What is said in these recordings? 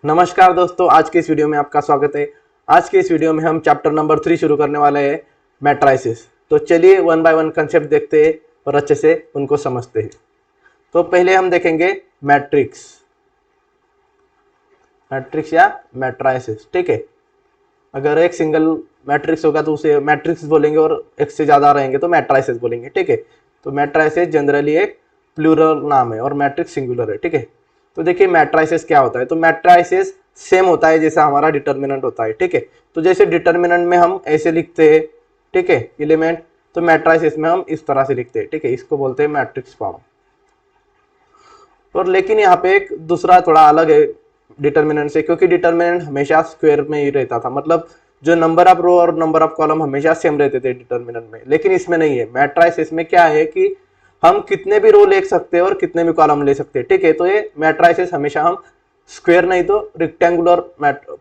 नमस्कार दोस्तों, आज के इस वीडियो में आपका स्वागत है। आज के इस वीडियो में हम चैप्टर नंबर 3 शुरू करने वाले हैं, मैट्राइसिस। तो चलिए वन बाय वन कंसेप्ट देखते हैं और अच्छे से उनको समझते हैं। तो पहले हम देखेंगे मैट्रिक्स मैट्रिक्स या मैट्राइसिस। ठीक है, अगर एक सिंगल मैट्रिक्स होगा तो उसे मैट्रिक्स बोलेंगे और एक से ज़्यादा रहेंगे तो मैट्राइसिस बोलेंगे। ठीक है, तो मैट्राइसिस जनरली एक प्लूरल नाम है और मैट्रिक्स सिंगुलर है। ठीक है, तो देखिए मैट्राइसिस क्या होता है। तो मैट्राइसिस सेम होता है जैसा हमारा डिटर्मिनेंट होता है। ठीक है, तो जैसे डिटर्मिनेंट में हम ऐसे लिखते हैं, ठीक है, एलिमेंट, तो मैट्राइसिस में हम इस तरह से लिखते हैं। ठीक है, इसको बोलते हैं मैट्रिक्स फॉर्म। और लेकिन यहाँ पे एक दूसरा थोड़ा अलग है डिटर्मिनेंट से, क्योंकि डिटर्मिनेंट हमेशा स्क्वायर में ही रहता था। मतलब जो नंबर ऑफ रो और नंबर ऑफ कॉलम हमेशा सेम रहते थे डिटर्मिनेंट में, लेकिन इसमें नहीं है। मैट्राइसिस में क्या है कि हम कितने भी रो ले सकते हैं और कितने भी कॉलम ले सकते हैं। ठीक है, तो ये मैट्राइसिस हमेशा हम स्क्वायर नहीं तो रेक्टेंगुलर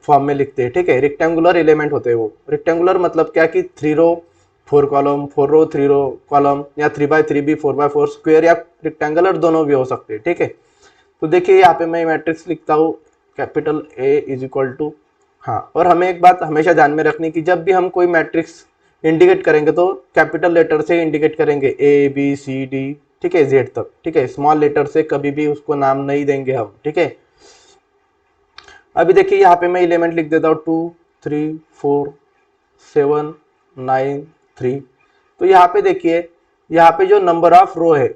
फॉर्म में लिखते हैं। ठीक है, रेक्टेंगुलर एलिमेंट होते हैं वो। रेक्टेंगुलर मतलब क्या कि 3 रो 4 कॉलम, 4 रो 3 रो कॉलम, या 3x3 भी 4x4, स्क्वायर या रेक्टेंगुलर दोनों भी हो सकते हैं। ठीक है, तो देखिए यहाँ पे मैं मैट्रिक्स लिखता हूँ capital A is equal to, हाँ, और हमें एक बात हमेशा ध्यान में रखनी कि जब भी हम कोई मैट्रिक्स इंडिकेट करेंगे तो कैपिटल लेटर से इंडिकेट करेंगे, ए बी सी डी, ठीक है, जेड तक। ठीक है, स्मॉल लेटर से कभी भी उसको नाम नहीं देंगे हम। ठीक है, अभी देखिए यहाँ पे मैं एलिमेंट लिख देता हूँ 2 3 4 7 9 3। तो यहाँ पे देखिए, यहाँ पे जो नंबर ऑफ रो है,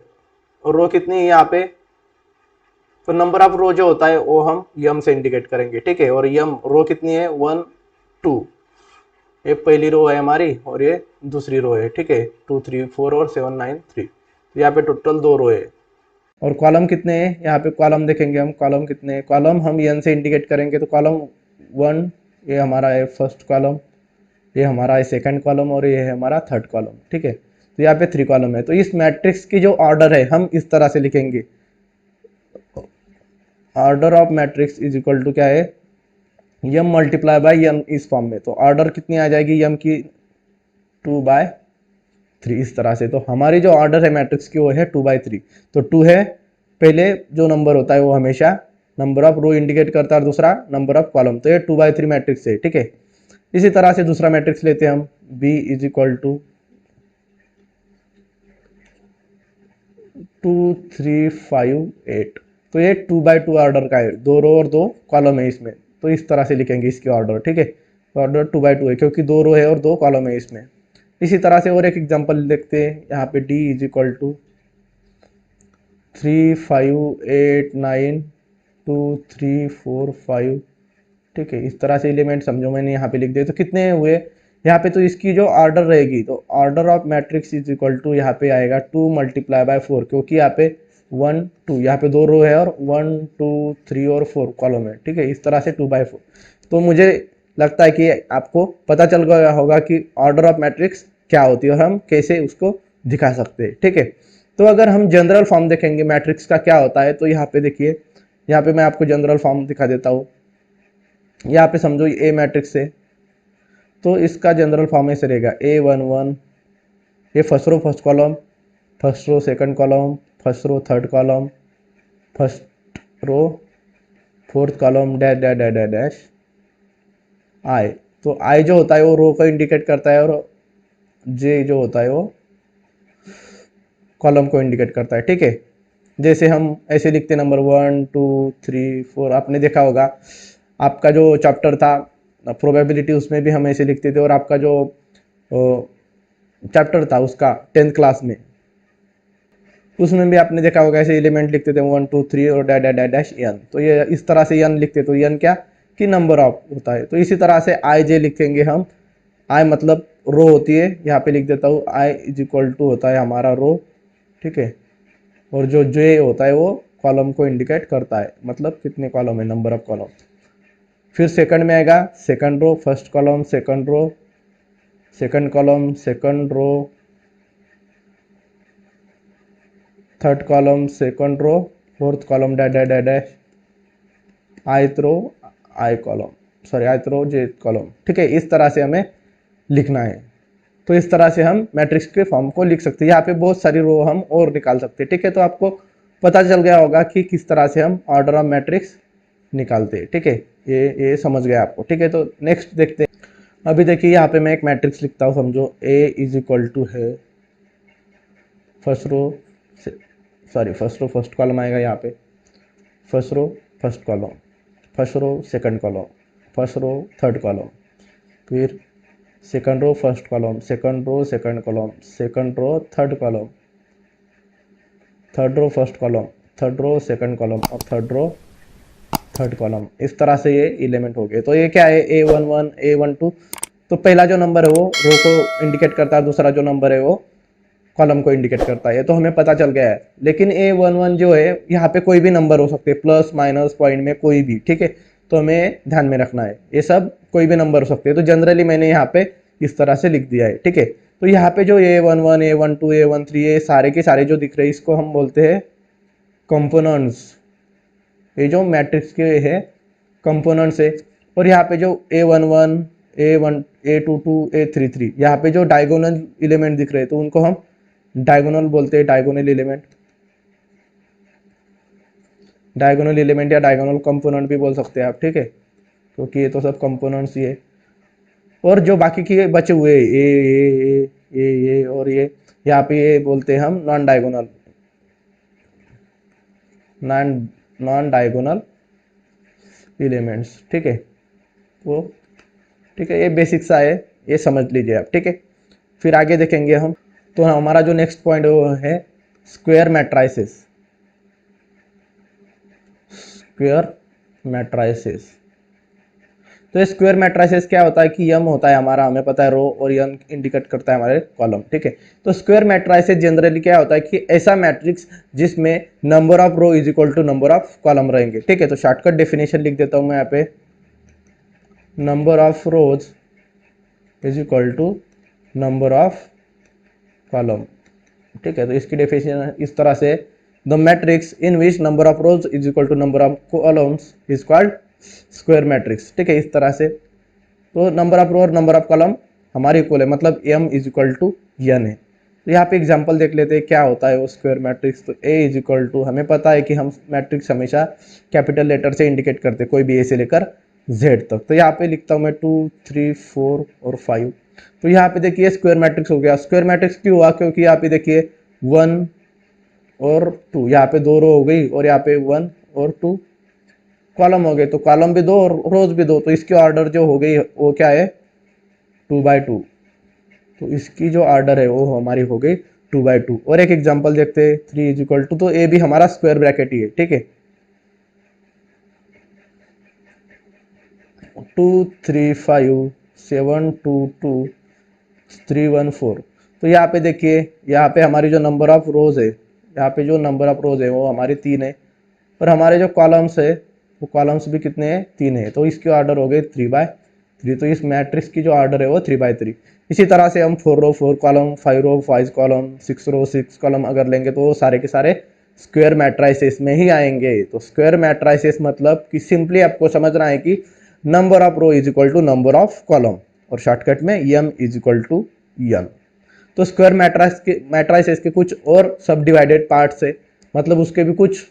रो कितनी है यहाँ पे, तो नंबर ऑफ रो जो होता है वो हम यम से इंडिकेट करेंगे। ठीक है, और यम रो कितनी है 1 2, ये पहली रो है हमारी और ये दूसरी रो है। ठीक है, 2 3 4 और 7 9 3, यहाँ पे टोटल 2 रो है। और कॉलम कितने हैं, यहाँ पे कॉलम देखेंगे हम, कॉलम कितने हैं, कॉलम हम एन से इंडिकेट करेंगे। तो कॉलम 1 ये हमारा है फर्स्ट कॉलम, ये हमारा है सेकंड कॉलम और ये है हमारा थर्ड कॉलम। ठीक है, तो यहाँ पे 3 कॉलम है। तो इस मैट्रिक्स की जो ऑर्डर है हम इस तरह से लिखेंगे, order of matrix is equal to क्या है, यम मल्टीप्लाई बाय यम इस फॉर्म में। तो ऑर्डर कितनी आ जाएगी यम की, 2/3 इस तरह से। तो हमारी जो ऑर्डर है मैट्रिक्स की वो है 2/3। तो 2 है पहले जो नंबर होता है वो हमेशा नंबर ऑफ रो इंडिकेट करता है और दूसरा नंबर ऑफ कॉलम। तो ये 2/3 मैट्रिक्स है। ठीक है, इसी तरह से दूसरा मैट्रिक्स लेते हैं हम, बी इज इक्वल टू 2 3 5 8। तो ये 2/2 ऑर्डर का है, 2 रो और 2 कॉलम है इसमें। तो इस तरह से लिखेंगे इसकी ऑर्डर। ठीक है, ऑर्डर 2/2 है क्योंकि 2 रो है और 2 कॉलम है इसमें। इसी तरह से और एक एग्जांपल देखते हैं, यहाँ पे डी इज इक्वल टू 3 5 8 9 2 3 4 5। ठीक है, इस तरह से एलिमेंट समझो मैंने यहाँ पे लिख दिए। तो कितने हुए यहाँ पे, तो इसकी जो ऑर्डर रहेगी, तो order of matrix is equal to यहाँ पे आएगा 2 मल्टीप्लाई बाय 4, क्योंकि यहाँ पे 1 2, यहाँ पे 2 रो है और 1 2 3 और 4 कॉलम है। ठीक है, इस तरह से 2/4। तो मुझे लगता है कि आपको पता चल गया होगा कि ऑर्डर ऑफ मैट्रिक्स क्या होती है और हम कैसे उसको दिखा सकते हैं। ठीक है, तो अगर हम जनरल फॉर्म देखेंगे मैट्रिक्स का क्या होता है, तो यहाँ पे देखिए, यहाँ पे मैं आपको जनरल फॉर्म दिखा देता हूँ। यहाँ पे समझो ए मैट्रिक्स है, तो इसका जनरल फॉर्म ऐसे रहेगा A11, ये first row first column, first row second column, first row third column, first row fourth column, dash dash dash dash dash i. तो आई जो होता है वो रो को इंडिकेट करता है और जे जो होता है वो कॉलम को इंडिकेट करता है। ठीक है, जैसे हम ऐसे लिखते नंबर 1 2 3 4, आपने देखा होगा आपका जो चैप्टर था प्रोबेबिलिटी, उसमें भी हम ऐसे लिखते थे। और आपका जो चैप्टर था उसका 10th क्लास में, उसमें भी आपने देखा होगा ऐसे एलिमेंट लिखते थे 1 2 3 और डैश डैश डैश एन। तो ये इस तरह से एन लिखते, तो एन क्या कि नंबर ऑफ होता है। तो इसी तरह से आई जे लिखेंगे हम, आई मतलब रो होती है, यहाँ पे लिख देता हूँ आई इज इक्वल टू होता है हमारा रो। ठीक है, और जो जे होता है वो कॉलम को इंडिकेट करता है, मतलब कितने कॉलम है, नंबर ऑफ कॉलम। फिर सेकंड में आएगा second row first column, second row second column, second row third column, second row fourth column, dash dash dash dash आयत रो आई कॉलम, सॉरी आयत रो जे कॉलम। ठीक है, इस तरह से हमें लिखना है। तो इस तरह से हम मैट्रिक्स के फॉर्म को लिख सकते हैं। यहाँ पे बहुत सारी रो हम और निकाल सकते हैं। ठीक है, तो आपको पता चल गया होगा कि किस तरह से हम ऑर्डर ऑफ मैट्रिक्स निकालते हैं, ठीक है। ये समझ गए आपको, ठीक है। तो नेक्स्ट देखते हैं। अभी देखिए यहाँ पे मैं एक मैट्रिक्स लिखता हूँ, समझो ए इज इक्वल टू है first row, sorry first row first column आएगा यहाँ पे, first row first column, first row second column, first row third column, फिर second row first column, second row second column, second row third column, third row first column, third row second column और third row third column. इस तरह से ये element हो गए। तो ये क्या है, A11 A12। तो पहला जो नंबर है वो रो को इंडिकेट करता है, दूसरा जो नंबर है वो कॉलम को इंडिकेट करता है। ये तो हमें पता चल गया है। लेकिन A11 जो है यहाँ पे कोई भी नंबर हो सकते हैं, प्लस माइनस पॉइंट में कोई भी, ठीक है। तो हमें ध्यान में रखना है ये सब कोई भी नंबर हो सकते हैं। तो जनरली मैंने यहाँ पे इस तरह से लिख दिया है, ठीक है। तो यहाँ पे जो A11 A12 A13 ये सारे के सारे जो दिख रहे हैं इसको हम बोलते हैं कंपोनेंट्स। ये जो मैट्रिक्स के है कंपोनेंट्स है। और यहाँ पे जो A11 A1 A22 A33 यहाँ पे जो डायगोनल एलिमेंट दिख रहे हैं तो उनको हम डायगोनल बोलते हैं, डायगोनल एलिमेंट, डायगोनल एलिमेंट या डायगोनल कंपोनेंट भी बोल सकते हैं आप, ठीक है। क्योंकि ये तो सब कंपोनेंट्स ही है। और जो बाकी के बचे हुए ये और ये यहाँ पे ये बोलते हैं हम non diagonal, non diagonal elements, ठीक है। वो ठीक है, ये बेसिक सा है, ये समझ लीजिए आप, ठीक है। फिर आगे देखेंगे हम। तो हमारा जो नेक्स्ट पॉइंट वो है स्क्वायर मैट्राइसेस, स्क्वायर मैट्राइसेस। तो स्क्वायर मैट्राइसेस क्या होता है कि यम होता है हमारा, हमें पता है रो, और यम इंडिकेट करता है हमारे कॉलम, ठीक है। तो स्क्वायर मैट्राइसेस जनरली क्या होता है कि ऐसा मैट्रिक्स जिसमें number of row is equal to number of column रहेंगे, ठीक है। तो शॉर्टकट डेफिनेशन लिख देता हूं मैं यहाँ पे, number of rows is equal to number of column, ठीक है। तो इसकी डेफिनेशन इस तरह से, the matrix in which number of rows is equal to number of columns is called square matrix, ठीक है। इस तरह से तो नंबर ऑफ रो और नंबर ऑफ कॉलम हमारे इक्वल है, मतलब m is equal to n है। तो यहाँ पे एग्जांपल देख लेते हैं क्या होता है वो स्क्वायर मैट्रिक्स। तो a इज इक्वल टू, हमें पता है कि हम मैट्रिक्स हमेशा कैपिटल लेटर से इंडिकेट करते हैं, कोई भी a से लेकर z तक। तो यहाँ पे लिखता हूँ मैं 2 3 4 और 5। तो यहाँ पे देखिए स्क्वायर मैट्रिक्स हो गया। स्क्वायर मैट्रिक्स क्यों हुआ, क्योंकि यहाँ पे देखिए 1 और 2, यहाँ पे 2 रो हो गई और यहाँ पे 1 और 2 कॉलम हो गए। तो कॉलम भी 2 और रोज भी 2, तो इसकी ऑर्डर जो हो गई वो क्या है 2/2। तो इसकी जो ऑर्डर है वो हमारी हो गई 2/2। और एक एग्जांपल देखते हैं 3 इज इक्वल टू, तो ए भी हमारा स्क्वायर ब्रैकेट ही है, ठीक है। 2 3 5 7 2 2 3 1 4। तो यहाँ पे देखिए, यहाँ पे हमारी जो नंबर ऑफ रोज है, यहाँ पे जो नंबर ऑफ रोज है वो हमारी 3 है। और हमारे जो कॉलम्स है वो कॉलम्स भी कितने हैं, 3 है। तो इसकी ऑर्डर हो गई 3/3। तो इस मैट्रिक्स की जो ऑर्डर है वो 3/3। इसी तरह से हम 4 रो 4 कॉलम, 5 रो 5 कॉलम, 6 रो 6 कॉलम अगर लेंगे तो वो सारे के सारे स्क्वायर मैट्राइसेस में ही आएंगे। तो स्क्वायर मैट्राइसेस मतलब कि सिंपली आपको समझना है कि number of row is equal to number of column, और शॉर्टकट में m is equal to n। तो स्क्वायर मैट्राइसेस के कुछ और सब डिवाइडेड पार्ट्स है, मतलब उसके भी कुछ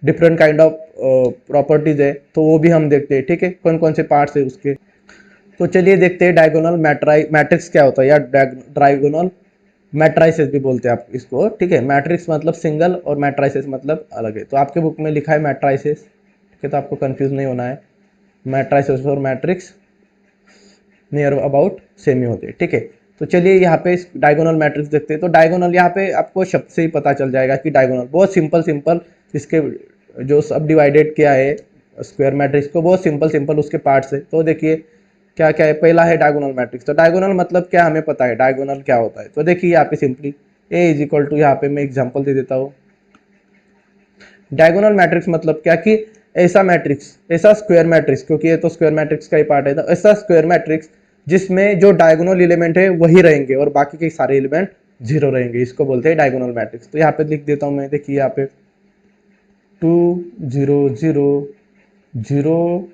डिफरेंट काइंड ऑफ प्रॉपर्टीज है, तो वो भी हम देखते हैं, ठीक है। कौन कौन से पार्ट्स है उसके। तो चलिए देखते हैं डायगोनल मैट्रिक्स क्या होता है, या डायगोनल मैट्राइसेस भी बोलते हैं आप इसको, ठीक है। मैट्रिक्स मतलब सिंगल और मैट्राइसेस मतलब अलग है। तो आपके बुक में लिखा है मैट्राइसेस, ठीक है, तो आपको कंफ्यूज नहीं होना है। मैट्राइसेस और मैट्रिक्स नियर अबाउट सेम ही होते हैं, ठीक है। तो चलिए यहाँ पे डायगोनल मैट्रिक्स देखते हैं। तो डायगोनल यहाँ पे आपको शब्द से ही पता चल जाएगा कि डायगोनल बहुत सिंपल इसके जो सब डिवाइडेड किया है स्क्वायर मैट्रिक्स को, बहुत सिंपल उसके पार्ट्स है। तो देखिए क्या क्या है। पहला है डायगोनल मैट्रिक्स। तो डायगोनल मतलब क्या, हमें पता है डायगोनल क्या होता है। तो देखिए यहाँ पे simply A is equal to, यहाँ पे मैं एग्जांपल दे देता हूँ। डायगोनल मैट्रिक्स मतलब क्या कि ऐसा मैट्रिक्स, ऐसा स्क्वायर मैट्रिक्स, क्योंकि ये तो स्क्वायर मैट्रिक्स का ही पार्ट है, तो ऐसा स्क्वायर मैट्रिक्स जिसमें जो डायगोनल एलिमेंट है वही रहेंगे और बाकी के सारे एलिमेंट 0 रहेंगे, इसको बोलते हैं डायगोनल मैट्रिक्स। तो यहाँ पे लिख देता हूँ मैं, देखिए यहाँ पे 2 0 0 0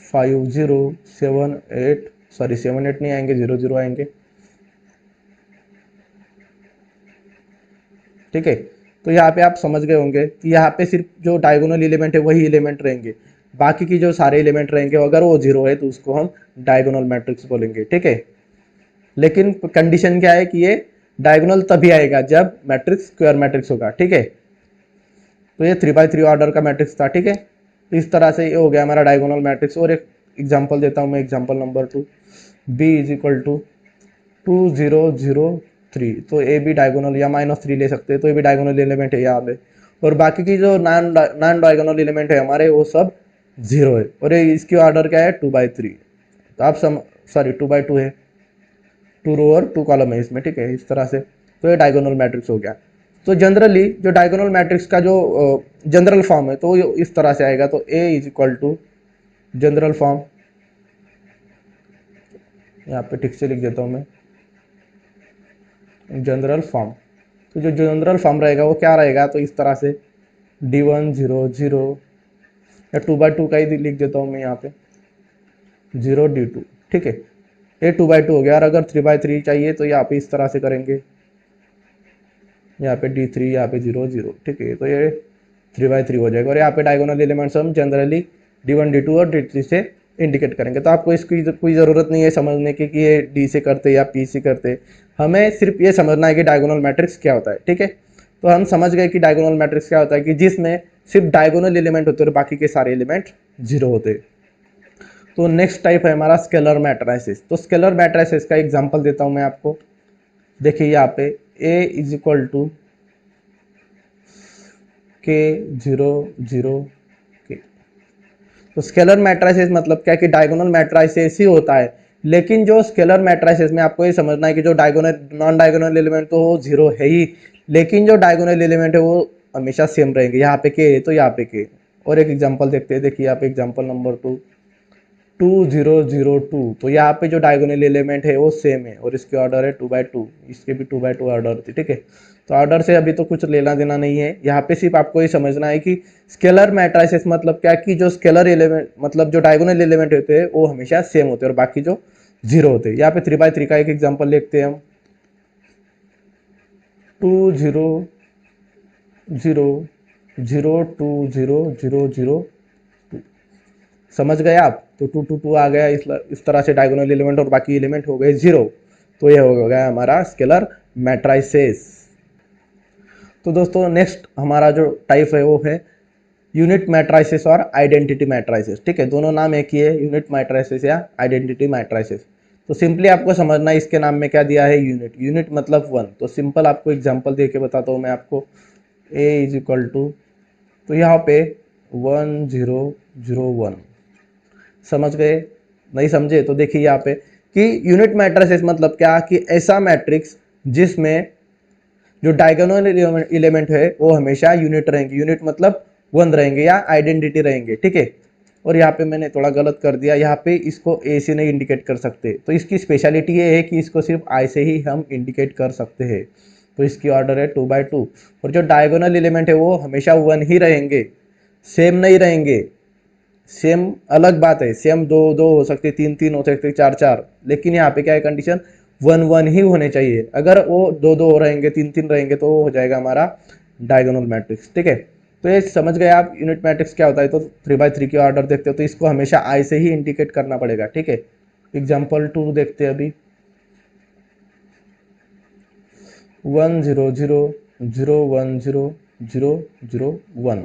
5 0 7 8, सॉरी 7 8 नहीं आएंगे, 0 0 आएंगे, ठीक है। तो यहाँ पे आप समझ गए होंगे कि यहाँ पे सिर्फ जो डायगोनल एलिमेंट है वही एलिमेंट रहेंगे। बाकी की जो सारे एलिमेंट रहेंगे अगर वो जीरो है तो उसको हम डायगोनल मैट्रिक्स बोलेंगे, ठीक है। लेकिन कंडीशन क्या है कि ये डायगोनल तभी आएगा जब मैट्रिक्स स्क्वायर मैट्रिक्स होगा, ठीक है। तो ये 3x3 ऑर्डर का मैट्रिक्स था, ठीक है। तो इस तरह से ये हो गया हमारा डायगोनल मैट्रिक्स। और एक एग्जांपल देता हूँ मैं, example number 2, B is equal to 2 0 0 3। तो ए भी डायगोनल या -3 ले सकते हैं, तो ये भी डायगोनल एलिमेंट है यहाँ पे। और बाकी की जो नॉन डायगोनल एलिमेंट है हमारे वो सब जीरो है। और ये इसकी ऑर्डर क्या है 2/3। तो आप सॉरी 2/2 है, 2 रो और 2 कॉलम है इसमें, ठीक है। इस तरह से तो ये डायगोनल मैट्रिक्स हो गया। तो जनरली जो डायगोनल मैट्रिक्स का जो जनरल फॉर्म है तो इस तरह से आएगा। तो A is equal to general form, यहाँ पे ठीक से लिख देता हूँ मैं, जनरल फॉर्म। तो जो जनरल फॉर्म रहेगा वो क्या रहेगा, तो इस तरह से D1 0 0, या 2/2 का ही लिख देता हूँ मैं यहाँ पे 0 D2, ठीक है। ये 2/2 हो गया। और अगर 3/3 चाहिए तो यहाँ पे इस तरह से करेंगे, यहाँ पे D3, यहाँ पे 0 0, ठीक है। तो ये 3/3 हो जाएगा। और यहाँ पे डायगोनल एलिमेंट्स हम जनरली D1 D2 और D3 से इंडिकेट करेंगे। तो आपको इसकी कोई ज़रूरत नहीं है समझने की कि ये डी से करते या पी से करते। हमें सिर्फ ये समझना है कि डायगोनल मैट्रिक्स क्या होता है, ठीक है। तो हम समझ गए कि डायगोनल मैट्रिक्स क्या होता है, कि जिसमें सिर्फ डायगोनल एलिमेंट होते हैं और बाकी के सारे एलिमेंट जीरो होते हैं। तो नेक्स्ट टाइप है हमारा स्केलर मैट्राइसिस। तो स्केलर मैट्राइसिस का एग्जांपल देता हूं मैं आपको। देखिए यहाँ पे A इज इक्वल टू के 0 0 के। तो स्केलर मैट्राइसिस मतलब क्या, कि डायगोनल मैट्राइसिस ही होता है। लेकिन जो स्केलर मैट्राइसिस में आपको ये समझना है कि जो डायगोनल नॉन डायगोनल एलिमेंट तो वो जीरो है ही, लेकिन जो डायगोनल एलिमेंट है वो हमेशा सेम रहेंगे। यहाँ पे के है तो यहाँ पे के। और एक एग्जांपल देखते हैं। देखिए यहाँ पे एग्जांपल नंबर 2 0 0 2। तो यहाँ पे जो डायगोनल एलिमेंट है वो सेम है और इसकी ऑर्डर है 2/2, इसके भी 2/2 ऑर्डर थी, ठीक है। तो ऑर्डर से अभी तो कुछ लेना देना नहीं है। यहाँ पे सिर्फ आपको ये समझना है कि स्केलर मैट्राइसिस मतलब क्या, कि जो स्केलर एलिमेंट मतलब जो डायगोनल एलिमेंट होते हैं वो हमेशा सेम होते हैं और बाकी जो जीरो होते हैं। यहाँ पे 3/3 का एक एग्जाम्पल देखते हैं हम। 2 0 0 0 2 0 0 0 2। समझ गए आप। तो 2 2 2 आ गया। इस तरह से डायगोनल एलिमेंट और बाकी एलिमेंट हो गए जीरो। तो ये हो गया हमारा स्केलर मैट्राइसिस। तो दोस्तों नेक्स्ट हमारा जो टाइप है वो है यूनिट मैट्राइसिस और आइडेंटिटी मैट्राइसिस, ठीक है। दोनों नाम एक ही है, यूनिट मैट्राइसिस या आइडेंटिटी मैट्राइसिस। तो सिंपली आपको समझना है इसके नाम में क्या दिया है, यूनिट। यूनिट मतलब 1। तो सिंपल आपको एग्जांपल दे के बताता हूँ मैं आपको। A इज इक्वल टू, तो यहाँ पे 1 0 0 1। समझ गए? नहीं समझे तो देखिए यहाँ पे कि यूनिट मैट्रिक्स मतलब क्या, कि ऐसा मैट्रिक्स जिसमें जो डायगोनल एलिमेंट है वो हमेशा यूनिट रहेंगे। यूनिट मतलब 1 रहेंगे या आइडेंटिटी रहेंगे, ठीक है। और यहाँ पे मैंने थोड़ा गलत कर दिया, यहाँ पे इसको ए से नहीं इंडिकेट कर सकते। तो इसकी स्पेशलिटी ये है कि इसको सिर्फ आई से ही हम इंडिकेट कर सकते हैं। तो इसकी ऑर्डर है 2/2। और जो डायगोनल एलिमेंट है वो हमेशा 1 ही रहेंगे, सेम नहीं रहेंगे। सेम अलग बात है, सेम 2 2 हो सकते, 3 3 हो सकते, 4 4। लेकिन यहाँ पे क्या है कंडीशन, 1 1 ही होने चाहिए। अगर वो 2 2 रहेंगे, 3 3 रहेंगे तो वो हो जाएगा हमारा डायगोनल मैट्रिक्स, ठीक है। तो ये समझ गए आप यूनिट मैट्रिक्स क्या होता है। तो 3/3 की ऑर्डर देखते हो तो इसको हमेशा आई से ही इंडिकेट करना पड़ेगा, ठीक है। एग्जाम्पल 2 देखते हैं अभी। 1 0 0 0 1 0 0 0 1।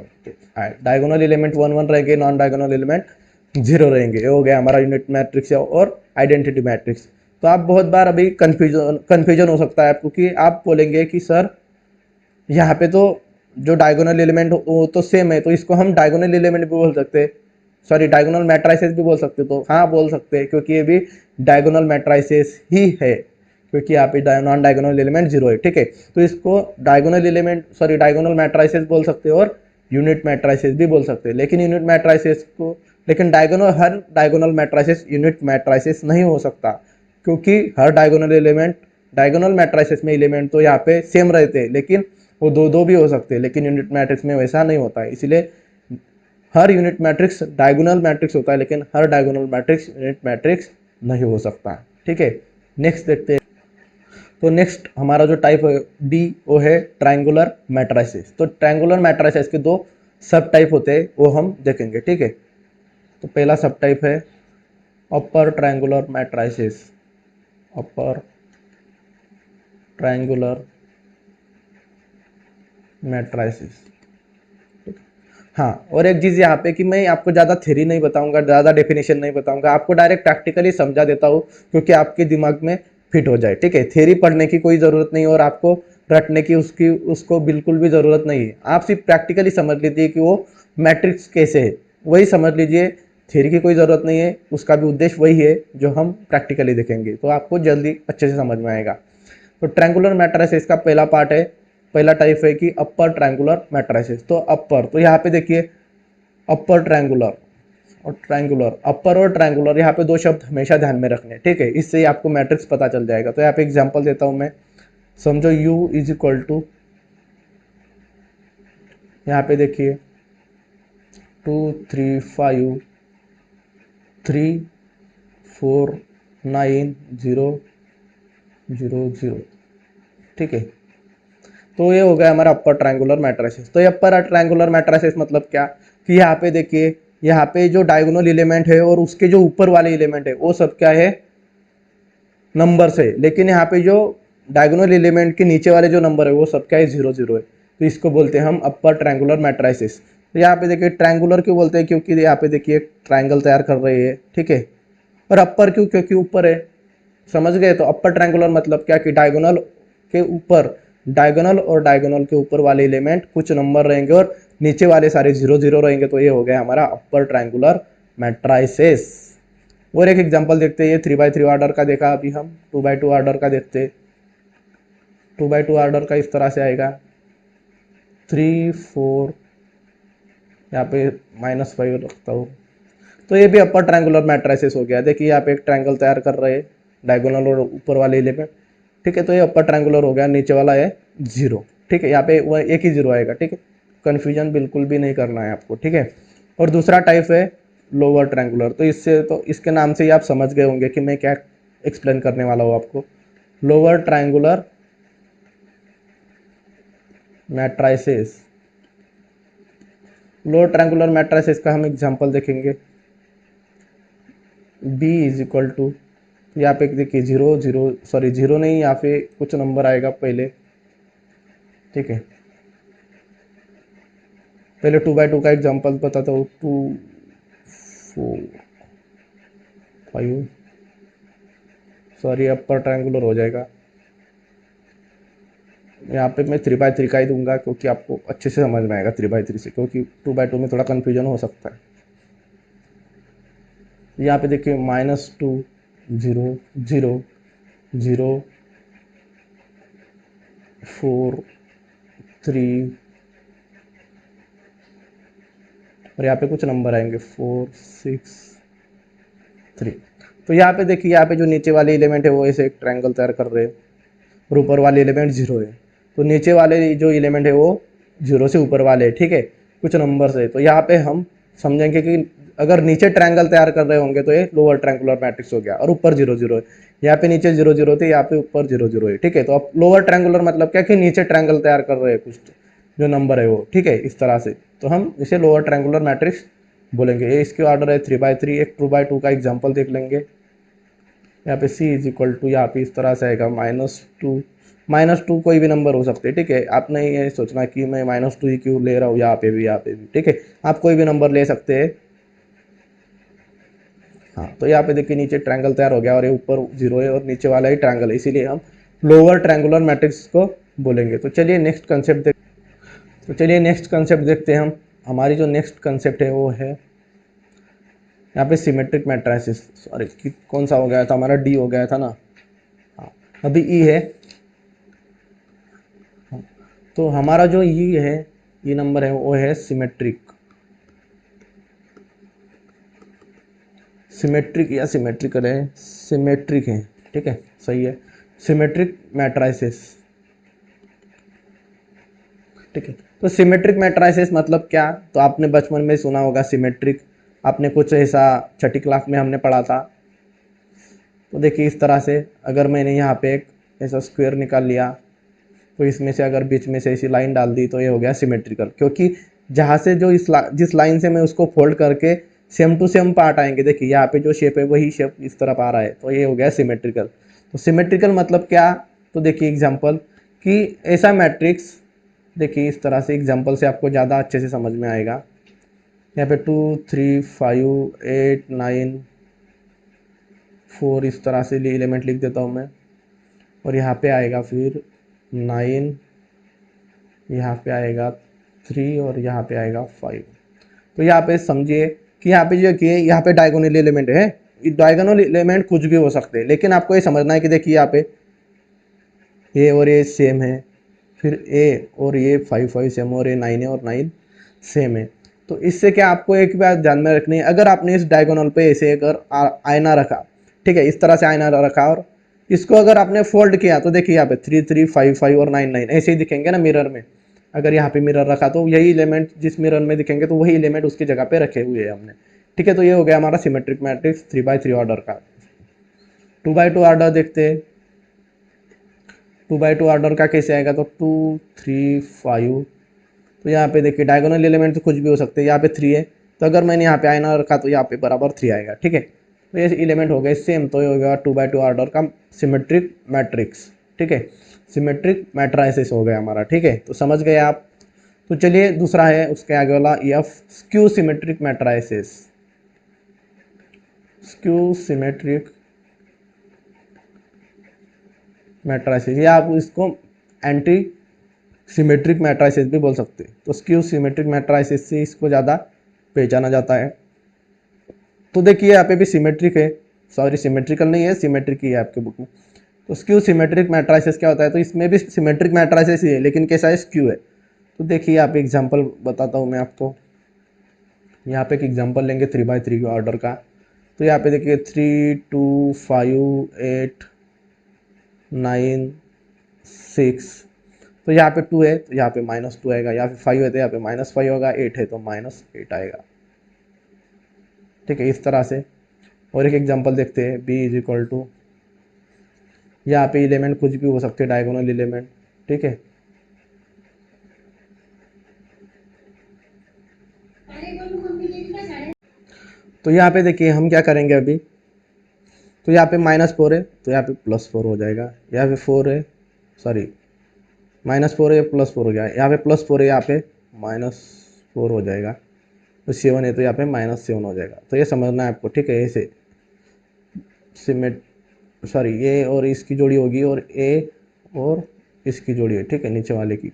डायगोनल एलिमेंट 1 1 रहेंगे, नॉन डायगोनल एलिमेंट 0 रहेंगे। ये हो गया हमारा यूनिट मैट्रिक्स और आइडेंटिटी मैट्रिक्स। तो आप बहुत बार अभी कंफ्यूजन हो सकता है आपको, कि आप बोलेंगे कि सर यहाँ पे तो जो डायगोनल एलिमेंट वो तो सेम है, तो इसको हम डायगोनल एलिमेंट भी बोल सकते हैं, सॉरी डायगोनल मैट्राइसिस भी बोल सकते। तो हाँ बोल सकते हैं, क्योंकि ये भी डायगोनल मैट्राइसिस ही है, क्योंकि यहाँ पे नॉन डायगोनल एलिमेंट जीरो है, ठीक है। तो इसको diagonal element sorry diagonal matrices बोल सकते हो और यूनिट मैट्राइसिस भी बोल सकते हैं। लेकिन यूनिट मैट्राइसिस को, लेकिन डायगोनल हर डायगोनल मैट्राइसिस यूनिट मैट्राइसिस नहीं हो सकता, क्योंकि हर डायगोनल मैट्राइसिस में एलिमेंट तो यहाँ पे सेम रहते हैं, लेकिन वो 2 2 भी हो सकते हैं। लेकिन यूनिट मैट्रिक्स में वैसा नहीं होता है। इसलिए हर यूनिट मैट्रिक्स डायगोनल मैट्रिक्स होता है, लेकिन हर डायगोनल मैट्रिक्स यूनिट मैट्रिक्स नहीं हो सकता, ठीक है। नेक्स्ट देखते हैं। तो नेक्स्ट हमारा जो टाइप है डी वो है ट्रायंगुलर मैट्राइसिस। तो ट्रायंगुलर मैट्राइसिस के 2 सब टाइप होते हैं, वो हम देखेंगे, ठीक है। तो पहला सब टाइप है upper triangular matrices, upper triangular matrices. हाँ, और एक चीज़ यहाँ पे कि मैं आपको ज़्यादा थ्योरी नहीं बताऊंगा, ज़्यादा डेफिनेशन नहीं बताऊंगा, आपको डायरेक्ट प्रैक्टिकली समझा देता हूँ क्योंकि आपके दिमाग में फिट हो जाए, ठीक है। थ्योरी पढ़ने की कोई ज़रूरत नहीं और आपको रटने की उसको बिल्कुल भी ज़रूरत नहीं है। आप सिर्फ प्रैक्टिकली समझ लीजिए कि वो मैट्रिक्स कैसे है, वही समझ लीजिए। थ्योरी की कोई ज़रूरत नहीं है, उसका भी उद्देश्य वही है जो हम प्रैक्टिकली देखेंगे, तो आपको जल्दी अच्छे से समझ में आएगा। तो ट्रायंगुलर मैट्रिसेस का पहला पार्ट है, पहला टाइप है कि अपर ट्रायंगुलर मैट्रिसेस। तो अपर, तो यहाँ पे देखिए अपर ट्रायंगुलर और ट्रायंगुलर, अपर और ट्रायंगुलर, यहाँ पे दो शब्द हमेशा ध्यान में रखने, ठीक है। इससे ही आपको मैट्रिक्स पता चल जाएगा। तो यहाँ पे एग्जांपल देता हूँ मैं, समझो u इज इक्वल टू, यहाँ पे देखिए 2 3 5 3 4 9 0 0 0, ठीक है। तो ये हो गया हमारा अपर ट्रायंगुलर मैट्रिसेस। तो ये अपर ट्रायंगुलर मैट्रिसेस मतलब क्या कि यहाँ पे देखिए, यहाँ पे जो डायगोनल एलिमेंट है और उसके जो ऊपर वाले एलिमेंट है वो सब क्या है, नंबर से। लेकिन यहाँ पे जो डायगोनल एलिमेंट के नीचे वाले जो नंबर है वो सब क्या है, 0 0 है। तो इसको बोलते हैं हम अपर ट्रायंगुलर मैट्रिसेस। तो यहाँ पे देखिए ट्रायंगुलर क्यों बोलते हैं, क्योंकि यहाँ पे देखिए ट्रायंगल तैयार कर रही है, ठीक है। और अपर क्यों, क्योंकि ऊपर है, समझ गए। तो अपर ट्रायंगुलर मतलब क्या कि डायगोनल के ऊपर, डायगोनल और डायगोनल के ऊपर वाले एलिमेंट कुछ नंबर रहेंगे और नीचे वाले सारे 0 0 रहेंगे। तो ये हो गया हमारा अपर ट्रायंगुलर मैट्रिसेस। और एक एग्जांपल देखते हैं, ये 3x3 ऑर्डर का देखा, अभी हम 2x2 ऑर्डर का देखते हैं। 2x2 ऑर्डर का इस तरह से आएगा 3 4, यहाँ पे -5 रखता हूँ। तो ये भी अपर ट्रायंगुलर मैट्रिसेस हो गया। देखिए यहाँ पे एक ट्रायंगल तैयार कर रहे हैं, डायगोनल और ऊपर वाले एलिमेंट, ठीक है। तो ये अपर ट्रायंगुलर हो गया, नीचे वाला है 0, ठीक है। यहाँ पे वो एक ही 0 आएगा, ठीक है। कन्फ्यूजन बिल्कुल भी नहीं करना है आपको, ठीक है। और दूसरा टाइप है लोअर ट्रायंगुलर। तो इससे, तो इसके नाम से ही आप समझ गए होंगे कि मैं क्या एक्सप्लेन करने वाला हूँ आपको। Lower triangular matrices, lower triangular matrices का हम एग्जांपल देखेंगे। b इज इक्वल टू, यहाँ पे देखिए 0 0, सॉरी 0 नहीं, यहाँ पे कुछ नंबर आएगा पहले, ठीक है। पहले 2x2 का एग्जांपल बताता हूँ। 2 4 5, सॉरी अपर ट्रायंगुलर हो जाएगा। यहाँ पे मैं 3x3 का ही दूंगा क्योंकि आपको अच्छे से समझ में आएगा 3x3 से, क्योंकि 2x2 में थोड़ा कन्फ्यूजन हो सकता है। यहाँ पे देखिए -2 0 0 0 4 3, और यहाँ पे कुछ नंबर आएंगे 4 6 3। तो यहाँ पे देखिए, यहाँ पे जो नीचे वाले एलिमेंट है वो ऐसे एक ट्रायंगल तैयार कर रहे हैं और ऊपर वाले एलिमेंट 0 है। तो नीचे वाले जो एलिमेंट है वो 0 से ऊपर वाले है, ठीक है, कुछ नंबर से। तो यहाँ पे हम समझेंगे कि अगर नीचे ट्रायंगल तैयार कर रहे होंगे तो ये लोअर ट्रायंगुलर मैट्रिक्स हो गया, और ऊपर 0 0 है। यहाँ पे नीचे 0 0 थे, यहाँ पे ऊपर 0 0 है, ठीक है। तो अब लोअर ट्रायंगुलर मतलब क्या कि नीचे ट्रायंगल तैयार कर रहे हैं कुछ जो नंबर है वो, ठीक है, इस तरह से। तो हम इसे लोअर ट्रायंगुलर मैट्रिक्स बोलेंगे। ये इसके ऑर्डर है 3x3। एक 2x2 का एग्जाम्पल देख लेंगे। यहाँ पे c इज इक्वल टू, यहाँ पे इस तरह से आएगा -2, -2 कोई भी नंबर हो सकते हैं, ठीक है। आपने ये सोचना कि मैं -2 ही क्यों ले रहा हूँ, यहाँ पे भी, यहाँ पे भी, ठीक है। आप कोई भी नंबर ले सकते हैं। हाँ, तो यहाँ पे देखिए नीचे ट्रायंगल तैयार हो गया और ये ऊपर 0 है और नीचे वाला ही ट्रायंगल है, इसीलिए हम लोअर ट्रायंगुलर मैट्रिक्स को बोलेंगे। तो चलिए नेक्स्ट कंसेप्ट देखते हैं हम। हमारी जो नेक्स्ट कंसेप्ट है वो है यहाँ पे सिमेट्रिक मैट्रिसेस। सॉरी, कौन सा हो गया था हमारा, डी हो गया था ना। हाँ, अभी ई है। तो हमारा जो ई है, ये नंबर है वो है सिमेट्रिक, सिमेट्रिक या सिमेट्रिकल है, सिमेट्रिक है, ठीक है, सही है। सिमेट्रिक मैट्रिसेस, ठीक है। तो सिमेट्रिक मैट्रिसेस मतलब क्या, तो आपने बचपन में सुना होगा सिमेट्रिक, आपने कुछ ऐसा छठी क्लास में हमने पढ़ा था। तो देखिए इस तरह से, अगर मैंने यहाँ पे एक ऐसा स्क्वायर निकाल लिया, तो इसमें से अगर बीच में से ऐसी लाइन डाल दी तो ये हो गया सिमेट्रिकल, क्योंकि जहाँ से जो जिस लाइन से मैं उसको फोल्ड करके सेम टू सेम पार्ट आएंगे। देखिए यहाँ पे जो शेप है वही शेप इस तरफ आ रहा है, तो ये हो गया सिमेट्रिकल। तो सिमेट्रिकल मतलब क्या, तो देखिए एग्जांपल कि ऐसा मैट्रिक्स, देखिए इस तरह से एग्जांपल से आपको ज़्यादा अच्छे से समझ में आएगा। यहाँ पे 2 3 5 8 9 4 इस तरह से एलिमेंट लिख देता हूँ मैं, और यहाँ पे आएगा फिर 9, यहाँ पे आएगा 3 और यहाँ पे आएगा 5। तो यहाँ पे समझिए कि यहाँ पे जो कि यहाँ पे डायगोनल एलिमेंट है, डायगोनल एलिमेंट कुछ भी हो सकते हैं, लेकिन आपको ये समझना है कि देखिए यहाँ पे ए और ए सेम है, फिर ए और ये 5 5 सेम, और ये 9 है और 9 सेम है। तो इससे क्या आपको एक बात ध्यान में रखनी है, अगर आपने इस डायगोनल पे ऐसे अगर आयना रखा, ठीक है, इस तरह से आयना रखा और इसको अगर आपने फोल्ड किया, तो देखिए यहाँ पे 3 3 5 5 और 9 9 ऐसे ही दिखेंगे ना मिरर में। अगर यहाँ पे मिरर रखा तो यही एलिमेंट जिस मिरर में दिखेंगे तो वही एलिमेंट उसकी जगह पे रखे हुए हैं हमने। ठीक है, तो ये हो गया हमारा सिमेट्रिक मैट्रिक्स 3x3 ऑर्डर का। 2x2 ऑर्डर देखते हैं। 2x2 ऑर्डर का कैसे आएगा, तो 2 3 5। तो यहाँ पे देखिए डायगोनल एलिमेंट तो कुछ भी हो सकते हैं, यहाँ पे 3 है, तो अगर मैंने यहाँ पे आयना रखा तो यहाँ पे बराबर 3 आएगा। ठीक है, तो ये एलिमेंट हो गए सेम, तो ये हो गया 2x2 ऑर्डर का सिमेट्रिक मैट्रिक्स। ठीक है, सिमेट्रिक मैट्राइसिस हो गया हमारा। ठीक है, तो समझ गए आप। तो चलिए दूसरा है उसके आगे वाला F, skew symmetric matrices. Skew symmetric matrices, या आप इसको एंटी सिमेट्रिक मैट्राइसिस भी बोल सकते हैं। तो स्क्यू सिमेट्रिक मैट्राइसिस से इसको ज़्यादा पहचाना जाता है। तो देखिए यहाँ पे भी सिमेट्रिक है, सॉरी सिमेट्रिकल नहीं है, सिमेट्रिक ही है आपके बुक में। तो स्क्यू सिमेट्रिक मैट्राइसिस क्या होता है, तो इसमें भी सिमेट्रिक मैट्राइसिस ही है, लेकिन कैसा है, स्क्यू है। तो देखिए यहाँ पे एग्जांपल बताता हूँ मैं आपको। यहाँ पे एक एग्जांपल लेंगे 3x3 के ऑर्डर का। तो यहाँ पे देखिए 3 2 5 8 9 6। तो यहाँ पे 2 है तो यहाँ पे -2 आएगा, यहाँ पे 5 है तो यहाँ पे -5 होगा, 8 है तो -8 आएगा। ठीक है, इस तरह से। और एक एग्जांपल देखते हैं, b इज इक्वल टू, यहाँ पे एलिमेंट कुछ भी हो सकते हैं, डायगोनल एलिमेंट। ठीक है, तो यहाँ पे देखिए हम क्या करेंगे अभी, तो यहाँ पे -4 है तो यहाँ पे +4 हो जाएगा, यहाँ पे 4 है, सॉरी -4 है, +4 हो गया, यहाँ पे +4 है, यहाँ पे -4 हो जाएगा, तो 7 है तो यहाँ पे -7 हो जाएगा। तो ये समझना है आपको। ठीक है, ऐसे सिमेट सॉरी ए और इसकी जोड़ी होगी और ए और इसकी जोड़ी है। ठीक है, नीचे वाले की।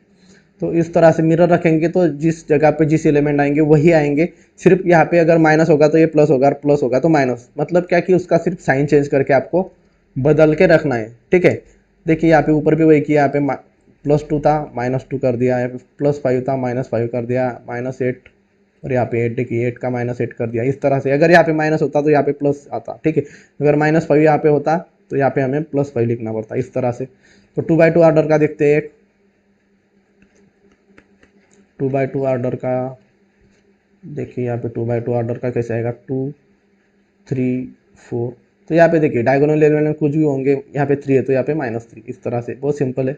तो इस तरह से मिरर रखेंगे तो जिस जगह पे जिस एलिमेंट आएंगे वही आएंगे, सिर्फ यहाँ पे अगर माइनस होगा तो ये प्लस होगा, और प्लस होगा तो माइनस, मतलब क्या कि उसका सिर्फ साइन चेंज करके आपको बदल के रखना है। ठीक है, देखिए यहाँ पे ऊपर भी वही किया, यहाँ पे +2 था -2 कर दिया, यहाँ पे +5 था -5 कर दिया, -8, और यहाँ पे 8 देखिए 8 का -8 कर दिया। इस तरह से अगर यहाँ पे माइनस होता तो यहाँ पे प्लस आता। ठीक है, अगर -5 यहाँ पे होता तो यहाँ पे हमें +5 लिखना पड़ता, इस तरह से। तो 2x2 ऑर्डर का देखते हैं, 2x2 ऑर्डर का देखिए, यहाँ पे 2x2 ऑर्डर का कैसे आएगा, 2 3 4। तो यहाँ पे देखिए डायगोनल एलिमेंट कुछ भी होंगे, यहाँ पे 3 है तो यहाँ पे -3, इस तरह से। बहुत सिंपल है,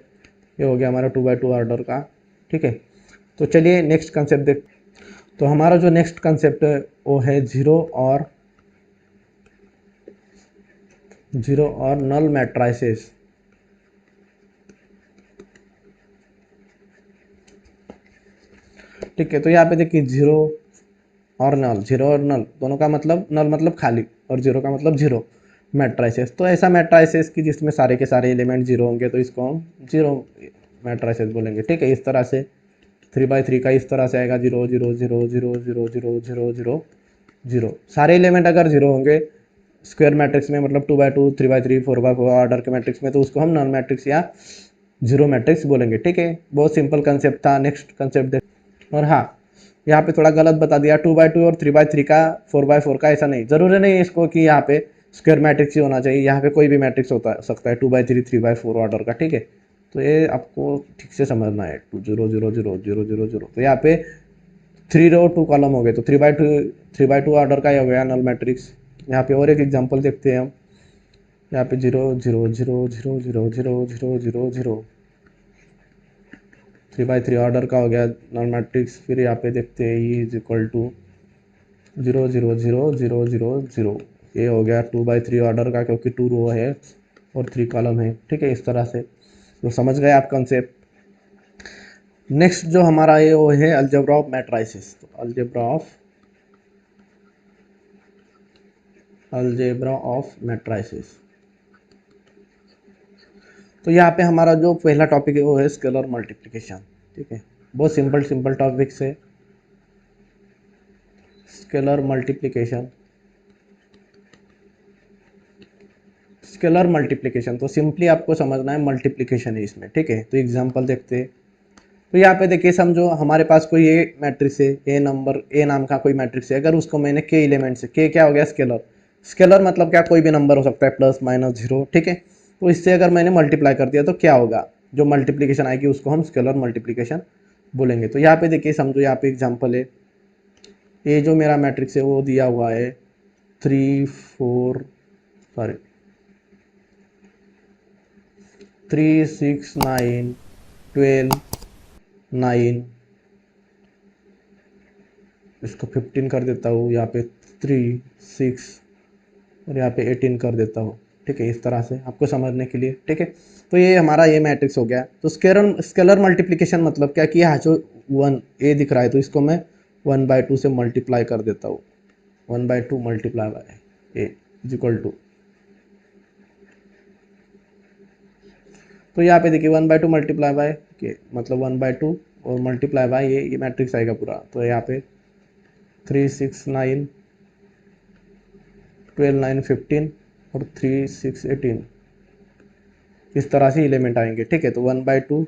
ये हो गया हमारा 2x2 ऑर्डर का। ठीक है, तो चलिए नेक्स्ट कंसेप्ट देख। तो हमारा जो नेक्स्ट कंसेप्ट है वो है जीरो और नल मैट्राइसिस। ठीक है, तो यहाँ पे देखिए जीरो और नल दोनों का मतलब, नल मतलब खाली और जीरो का मतलब जीरो मैट्राइसिस। तो ऐसा मैट्राइसिस कि जिसमें सारे के सारे एलिमेंट जीरो होंगे तो इसको हम जीरो मैट्राइसिस बोलेंगे। ठीक है, इस तरह से 3x3 का इस तरह से आएगा, 0 0 0 0 0 0 0 0 0। सारे एलिमेंट अगर जीरो होंगे स्क्वायर मैट्रिक्स में, मतलब 2x2 3x3 4x4 ऑर्डर के मैट्रिक्स में, तो उसको हम नॉन मैट्रिक्स या जीरो मैट्रिक्स बोलेंगे। ठीक है, बहुत सिंपल कंसेप्ट था। नेक्स्ट कंसेप्ट देख। और हाँ, यहाँ पे थोड़ा गलत बता दिया, 2x2 और 3x3 का 4x4 का ऐसा नहीं, जरूरी नहीं है इसको कि यहाँ पे स्क्वायर मैट्रिक्स ही होना चाहिए, यहाँ पे कोई भी मैट्रिक्स होता सकता है 2x3 3x4 ऑर्डर का। ठीक है, तो ये आपको ठीक से समझना है। 2 0 0 0 0 0 0, तो यहाँ पे 3 रो 2 कॉलम हो गए, तो 3x2 ऑर्डर का ही हो गया नल मैट्रिक्स। यहाँ पे और एक एग्जांपल देखते हैं हम, यहाँ पे 0 0 0 0 0 0 0 0 0, 3x3 ऑर्डर का हो गया नॉन मैट्रिक्स। फिर यहाँ पे देखते हैं ई इज इक्वल टू 0 0 0 0 0 0। ये हो गया 2/3 ऑर्डर का, क्योंकि 2 रो है और 3 कॉलम है। ठीक है, इस तरह से तो समझ गए आप कंसेप्ट। नेक्स्ट जो हमारा ये वो है अलजेब्रा ऑफ मैट्राइसिस। तो अलजेब्रा ऑफ मैट्राइसिस। तो यहाँ पे हमारा जो पहला टॉपिक है वो है स्केलर मल्टीप्लिकेशन। ठीक है, बहुत सिंपल सिंपल टॉपिक है। स्केलर मल्टीप्लिकेशन, स्केलर मल्टीप्लिकेशन तो सिंपली आपको समझना है मल्टीप्लिकेशन है इसमें। ठीक है, तो एग्जांपल देखते हैं। तो यहाँ पे देखिए, समझो हमारे पास कोई ए मैट्रिक्स है, ए नाम का कोई मैट्रिक्स है। अगर उसको मैंने के एलिमेंट से, के क्या हो गया स्केलर, स्केलर मतलब क्या, कोई भी नंबर हो सकता है, प्लस माइनस जीरो। ठीक है, तो इससे अगर मैंने मल्टीप्लाई कर दिया तो क्या होगा, जो मल्टीप्लिकेशन आएगी उसको हम स्केलर मल्टीप्लिकेशन बोलेंगे। तो यहाँ पे देखिए, समझो यहाँ पे एग्जाम्पल है, ये जो मेरा मैट्रिक्स है वो दिया हुआ है 3 4 सॉरी 3 6 9 12 9, इसको 15 कर देता हूँ, यहाँ पे 3 6 और यहाँ पे 18 कर देता हूँ। ठीक है, इस तरह से आपको समझने के लिए। ठीक है, तो ये हमारा ये मैट्रिक्स हो गया। तो स्केलर मल्टीप्लिकेशन मतलब क्या कि यहाँ जो 1 ए दिख रहा है तो इसको मैं 1/2 से मल्टीप्लाई कर देता हूँ। 1/2 multiply by A is equal to, तो यहाँ पे देखिए 1/2 मल्टीप्लाई बाय के मतलब 1/2 और मल्टीप्लाई बाय ये मैट्रिक्स आएगा पूरा। तो यहाँ पे 3 6 9 12 9 15 और 3 6 18, इस तरह से एलिमेंट आएंगे। ठीक है, तो 1/2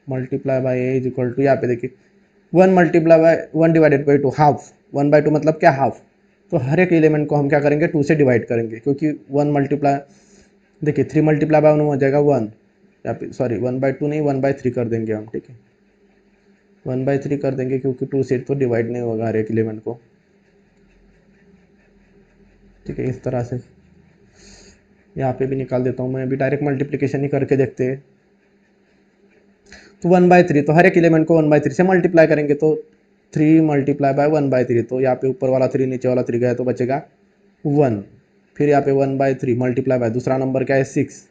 multiply by A is equal to, यहाँ पे देखिए 1 multiply by 1 divided by 2 half. 1/2 मतलब क्या, हाफ। तो हर एक एलिमेंट को हम क्या करेंगे, 2 से डिवाइड करेंगे, क्योंकि 1 मल्टीप्लाई, देखिए 3 मल्टीप्लाई बाय 1 हो जाएगा 1, या फिर सॉरी 1/2 नहीं 1/3 कर देंगे हम। ठीक है, 1/3 कर देंगे, क्योंकि 2 से तो डिवाइड नहीं होगा हर एक एलिमेंट को। ठीक है, इस तरह से यहाँ पे भी निकाल देता हूँ मैं, अभी डायरेक्ट मल्टीप्लिकेशन ही करके देखते हैं। तो 1/3, तो हर एक एलिमेंट को 1/3 से मल्टीप्लाई करेंगे, तो 3 मल्टीप्लाई बाय 1/3, तो यहाँ पे ऊपर वाला 3 नीचे वाला 3 गया तो बचेगा 1। फिर यहाँ पे 1/3 मल्टीप्लाई बाय दूसरा नंबर क्या है 6।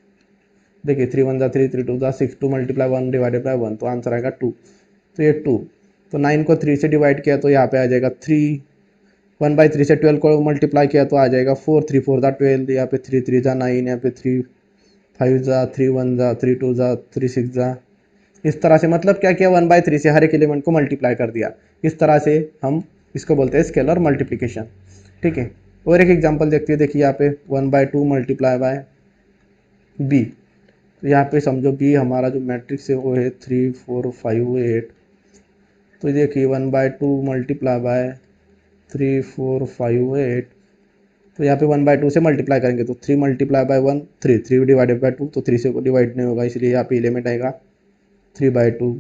देखिए 3 1 3 3 2 6, 2 मल्टीप्लाई 1 डिवाइडेड बाय 1, तो आंसर आएगा 2। तो ये 2, तो 9 को 3 से डिवाइड किया तो यहाँ पे आ जाएगा 3। 1/3 से 12 को मल्टीप्लाई किया तो आ जाएगा 4, 3 4 12, यहाँ पे 3 3 9, यहाँ पे 3 5 3 1 3 2 3 6 इस तरह से। मतलब क्या किया, 1/3 से हर एक एलिमेंट को मल्टीप्लाई कर दिया। इस तरह से हम इसको बोलते हैं स्केलर मल्टीप्लिकेशन। ठीक है, और एक एग्जांपल देखते हैं। देखिए यहाँ पे 1/2 मल्टीप्लाई बाय बी, तो यहाँ पे समझो बी हमारा जो मैट्रिक्स है वो है 3 4 5 8। तो देखिए 1/2 मल्टीप्लाई बाय 3 4 5 8, तो यहाँ पे 1/2 से मल्टीप्लाई करेंगे तो 3 मल्टीप्लाई बाय 1 3, 3 डिवाइडेड बाय 2, तो 3 से डिवाइड नहीं होगा, इसलिए यहाँ पे एलिमेंट आएगा 3/2।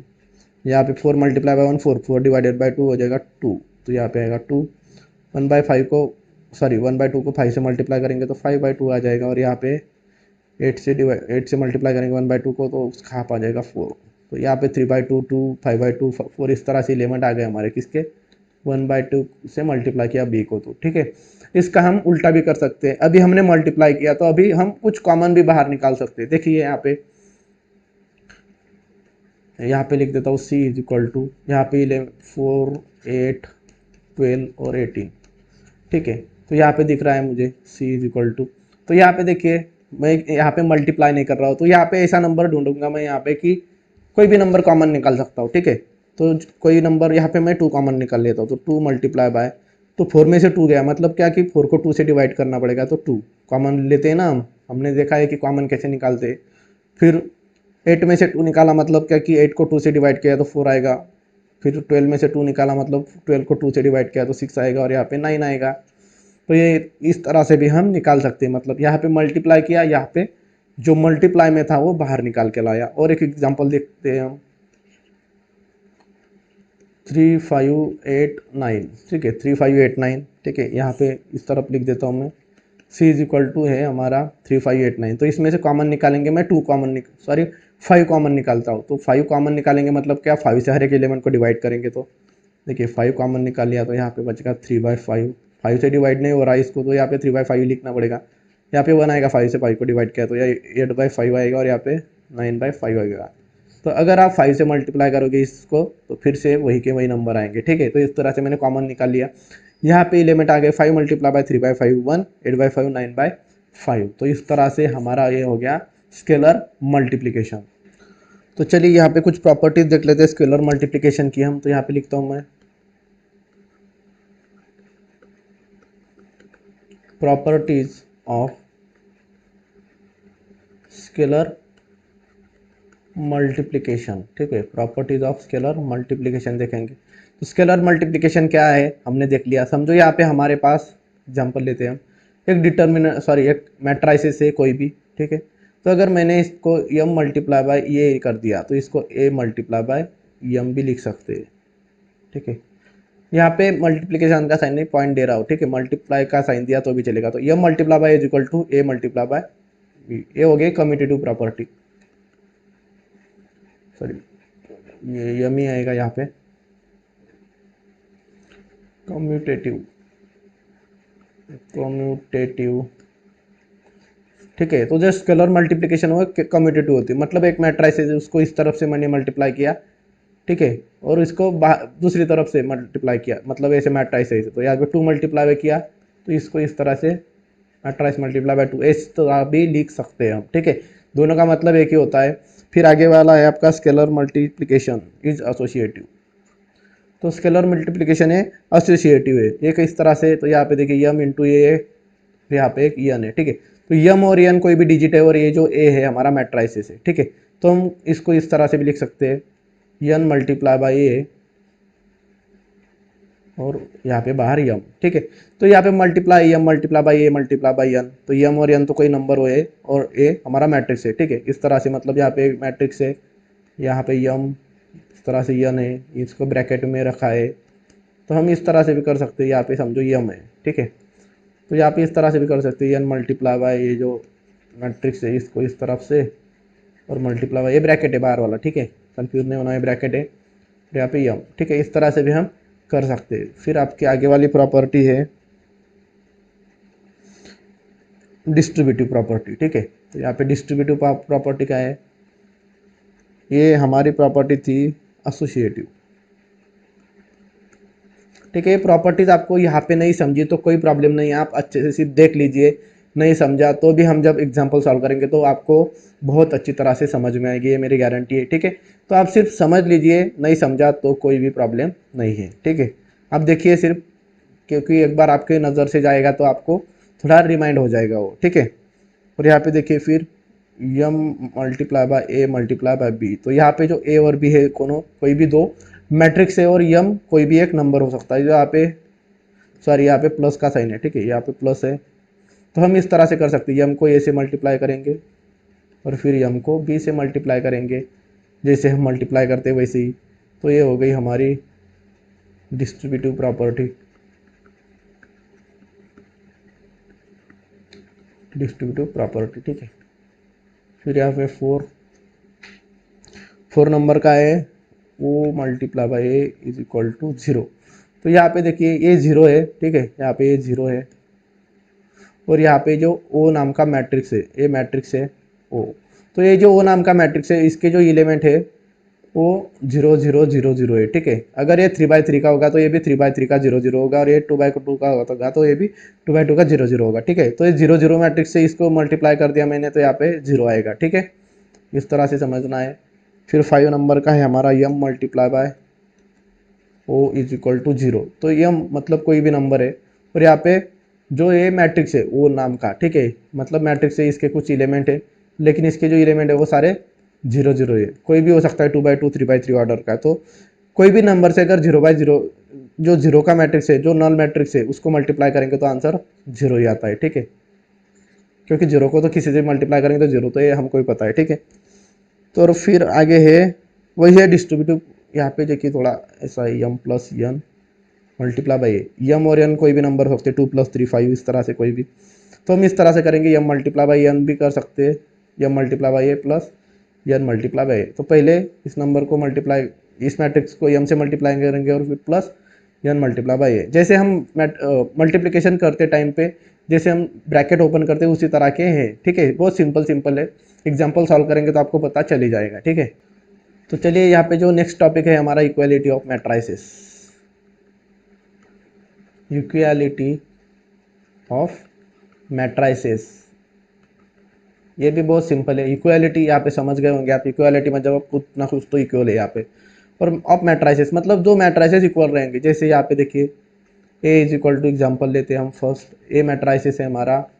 यहाँ पे 4 मल्टीप्लाई बाय 1 4, 4 डिवाइडेड बाय 2 हो जाएगा 2, तो यहाँ पे आएगा 2। 1/5 को सॉरी 1/2 को 5 से मल्टीप्लाई करेंगे तो 5/2 आ जाएगा, और यहाँ पे 8 से मल्टीप्लाई करेंगे 1/2 को तो उसका हाफ आ जाएगा 4। तो यहाँ पे 3/2 2 5/2 4, इस तरह से एलिमेंट आ गए हमारे किसके, 1/2 से मल्टीप्लाई किया बी को। तो ठीक है, इसका हम उल्टा भी कर सकते हैं। अभी हमने मल्टीप्लाई किया तो अभी हम कुछ कॉमन भी बाहर निकाल सकते हैं। देखिए यहाँ पे लिख देता हूँ c इज इक्वल टू, यहाँ पे 4 8 12 और 18। ठीक है, तो यहाँ पे दिख रहा है मुझे c इज इक्वल टू, तो यहाँ पे देखिए मैं यहाँ पे मल्टीप्लाई नहीं कर रहा हूँ, तो यहाँ पे ऐसा नंबर ढूंढूंगा मैं यहाँ पे कि कोई भी नंबर कॉमन निकाल सकता हूँ। ठीक है, तो कोई नंबर यहाँ पे मैं 2 कॉमन निकाल लेता हूँ, तो 2 मल्टीप्लाई बाय, तो 4 में से 2 गया, मतलब क्या कि 4 को 2 से डिवाइड करना पड़ेगा, तो 2 कॉमन लेते हैं ना हमने देखा है कि कॉमन कैसे निकालते हैं। फिर 8 में से 2 निकाला, मतलब क्या कि 8 को 2 से डिवाइड किया तो 4 आएगा। फिर 12 में से 2 निकाला, मतलब 12 को 2 से डिवाइड किया तो 6 आएगा, और यहाँ पे 9 आएगा। तो ये इस तरह से भी हम निकाल सकते हैं। मतलब यहाँ पे मल्टीप्लाई किया, यहाँ पे जो मल्टीप्लाई में था वो बाहर निकाल के लाया। और एक एग्जांपल देखते हैं हम, 3 5 8 9। ठीक है, 3 5 8 9। ठीक है, यहाँ पे इस तरफ लिख देता हूँ मैं, c इज इक्वल टू है हमारा 3 5 8 9। तो इसमें से कॉमन निकालेंगे, मैं 2 कॉमन 5 कॉमन निकालता हूँ। तो 5 कॉमन निकालेंगे मतलब क्या, 5 से हर एक एलिमेंट को डिवाइड करेंगे। तो देखिए 5 कॉमन निकाल लिया, तो यहाँ पे बचेगा 3/5। 5 से डिवाइड नहीं हो रहा है इसको, तो यहाँ पे 3/5 लिखना पड़ेगा। यहाँ पे 1 आएगा, 5 से 5 को डिवाइड किया तो यहाँ 8/5 आएगा और यहाँ पे 9/5 आएगा। तो अगर आप 5 से मल्टीप्लाई करोगे इसको तो फिर से वही के वही नंबर आएंगे, ठीक है। तो इस तरह से मैंने कॉमन निकाल लिया। यहाँ पे एलिमेंट आ गए 5 मल्टीप्लाई बाय 3/5 1, 8/5 9/5। तो इस तरह से हमारा ये हो गया स्केलर मल्टीप्लिकेशन। तो चलिए यहाँ पे कुछ प्रॉपर्टीज देख लेते हैं स्केलर मल्टीप्लिकेशन की हम। तो यहाँ पे लिखता हूँ मैं प्रॉपर्टीज ऑफ स्केलर मल्टीप्लिकेशन, ठीक है। प्रॉपर्टीज ऑफ स्केलर मल्टीप्लिकेशन देखेंगे। तो स्केलर मल्टीप्लिकेशन क्या है हमने देख लिया। समझो यहाँ पे हमारे पास एग्जांपल लेते हैं हम, एक मैट्राइसिस है कोई भी, ठीक है। तो अगर मैंने इसको m मल्टीप्लाई बाय ये कर दिया तो इसको a मल्टीप्लाई बाय m भी लिख सकते हैं, ठीक है। यहाँ पे मल्टीप्लिकेशन का साइन नहीं, पॉइंट दे रहा हूँ, ठीक है। मल्टीप्लाई का साइन दिया तो भी चलेगा। तो m multiply by is equal to a multiply by b, ये हो गई कम्यूटेटिव प्रॉपर्टी। सॉरी, ये यम ही आएगा यहाँ पे, कम्यूटेटिव, ठीक है। तो जो स्केलर मल्टीप्लिकेशन हो कम्यूटेटिव होती है, मतलब एक मैट्रिक्स है उसको इस तरफ से मैंने मल्टीप्लाई किया, ठीक है, और इसको दूसरी तरफ से मल्टीप्लाई किया, मतलब ऐसे मैट्रिक्स है। तो यहाँ पे 2 मल्टीप्लाई किया तो इसको इस तरह से मैट्रिक्स मल्टीप्लाई बाय 2 इस तरह भी लिख सकते हैं हम, ठीक है। दोनों का मतलब एक ही होता है। फिर आगे वाला है आपका स्केलर मल्टीप्लिकेशन इज एसोसिएटिव। तो स्केलर मल्टीप्लिकेशन है एसोसिएटिव है, एक इस तरह से। तो यहाँ पे देखिए यम इंटू ए, यहाँ पे एक यन है, ठीक है। तो यम और यन कोई भी डिजिट है और ये जो ए है हमारा मैट्राइसिस है, ठीक है। तो हम इसको इस तरह से भी लिख सकते हैं यन मल्टीप्लाई बाय ए और यहाँ पे बाहर यम, ठीक है। तो यहाँ पे multiply by A multiply by N, तो यम और यन तो कोई नंबर हो ए और ए हमारा मैट्रिक्स है, ठीक है। इस तरह से मतलब यहाँ पे मैट्रिक्स है, यहाँ पे यम इस तरह से यन है, इसको ब्रैकेट में रखा है। तो हम इस तरह से भी कर सकते हैं, यहाँ पे समझो यम है, ठीक है। तो यहाँ पे इस तरह से भी कर सकते हैं यन मल्टीप्लाई बाय ये जो मैट्रिक्स है इसको इस तरफ से और मल्टीप्लाई बाय ये ब्रैकेट है बाहर वाला, ठीक है, कंफ्यूज नहीं होना है, ब्रैकेट है यहाँ पे यम, ठीक है। इस तरह से भी हम कर सकते हैं। फिर आपकी आगे वाली प्रॉपर्टी है डिस्ट्रीब्यूटिव प्रॉपर्टी, ठीक है। तो यहाँ पे डिस्ट्रीब्यूटिव प्रॉपर्टी क्या है, ये हमारी प्रॉपर्टी थी एसोसिएटिव, ठीक है। ये प्रॉपर्टीज आपको यहाँ पे नहीं समझी तो कोई प्रॉब्लम नहीं है, आप अच्छे से सिर्फ देख लीजिए। नहीं समझा तो भी हम जब एग्जाम्पल सॉल्व करेंगे तो आपको बहुत अच्छी तरह से समझ में आएगी, ये मेरी गारंटी है, ठीक है। तो आप सिर्फ समझ लीजिए, नहीं समझा तो कोई भी प्रॉब्लम नहीं है, ठीक है। आप देखिए सिर्फ, क्योंकि एक बार आपके नज़र से जाएगा तो आपको थोड़ा रिमाइंड हो जाएगा वो, ठीक है। और यहाँ पे देखिए फिर M multiply by A multiply by B. तो यहाँ पे जो ए और बी है कोई भी दो मैट्रिक्स है और यम कोई भी एक नंबर हो सकता है। जो यहाँ पे सॉरी यहाँ पे प्लस का साइन है, ठीक है, यहाँ पे प्लस है। तो हम इस तरह से कर सकते हैं, यम को ए से मल्टीप्लाई करेंगे और फिर यम को बी से मल्टीप्लाई करेंगे, जैसे हम मल्टीप्लाई करते हैं वैसे ही। तो ये हो गई हमारी डिस्ट्रीब्यूटिव प्रॉपर्टी, ठीक है। फिर यहाँ पे 4 नंबर का है O multiply by A is equal to 0। तो यहाँ पे देखिए ये 0 है, ठीक है, यहाँ पे ये 0 है और यहाँ पे जो ओ नाम का मैट्रिक्स है, ये मैट्रिक्स है ओ। तो ये जो ओ नाम का मैट्रिक्स है इसके जो एलिमेंट है वो 0 0 0 0 है, ठीक है। अगर ये 3/3 का होगा तो ये भी 3/3 का 0 0 होगा और ये 2/2 का होगा तो ये भी 2/2 का 0 0 होगा, ठीक है। तो ये 0 0 मैट्रिक्स से इसको मल्टीप्लाई कर दिया मैंने तो यहाँ पे 0 आएगा, ठीक है। इस तरह से समझना है। फिर 5 नंबर का है हमारा M multiply by O is equal to 0। तो यम मतलब कोई भी नंबर है और यहाँ पे जो ये मैट्रिक्स है वो नाम का, ठीक है, मतलब मैट्रिक्स है, इसके कुछ एलिमेंट है लेकिन इसके जो एलिमेंट है वो सारे 0 0 है। कोई भी हो सकता है 2/2 3/3 ऑर्डर का। तो कोई भी नंबर से अगर 0/0 जो 0 का मैट्रिक्स है, जो नल मैट्रिक्स है, उसको मल्टीप्लाई करेंगे तो आंसर 0 ही आता है, ठीक है। क्योंकि 0 को तो किसी से मल्टीप्लाई करेंगे तो 0 तो ये हमको ही पता है, ठीक है। तो और फिर आगे है वही है डिस्ट्रीब्यूटिव। यहाँ पे देखिए थोड़ा ऐसा है यम प्लस यन मल्टीप्लाई बाई ए, यम और यन कोई भी नंबर हो सकते हैं 2 + 3 5 इस तरह से कोई भी। तो हम इस तरह से करेंगे, यम मल्टीप्लाई बाई यन भी कर सकते हैं, M multiply by A plus N multiply by A. तो पहले इस नंबर को मल्टीप्लाई, इस मैट्रिक्स को यम से मल्टीप्लाई करेंगे और फिर प्लस n मल्टीप्लाई बाई ए। जैसे हम मल्टीप्लिकेशन करते टाइम पे जैसे हम ब्रैकेट ओपन करते हैं उसी तरह के है, ठीक है। बहुत सिंपल है, एग्जाम्पल सॉल्व करेंगे तो आपको पता चल ही जाएगा, ठीक है। तो चलिए यहाँ पे जो नेक्स्ट टॉपिक है हमारा equality of matrices. Equality of matrices, ये भी बहुत सिंपल है। इक्वालिटी यहाँ पे समझ गए होंगे आप, इक्वालिटी मतलब आप कुछ ना कुछ तो इक्वल है यहाँ पे। और ऑफ मैट्राइसेस मतलब दो मैट्राइसेस इक्वल रहेंगे। जैसे यहाँ पे देखिए ए इज इक्वल टू, एग्जाम्पल लेते हैं हम फर्स्ट, ए मैट्राइसेस है हमारा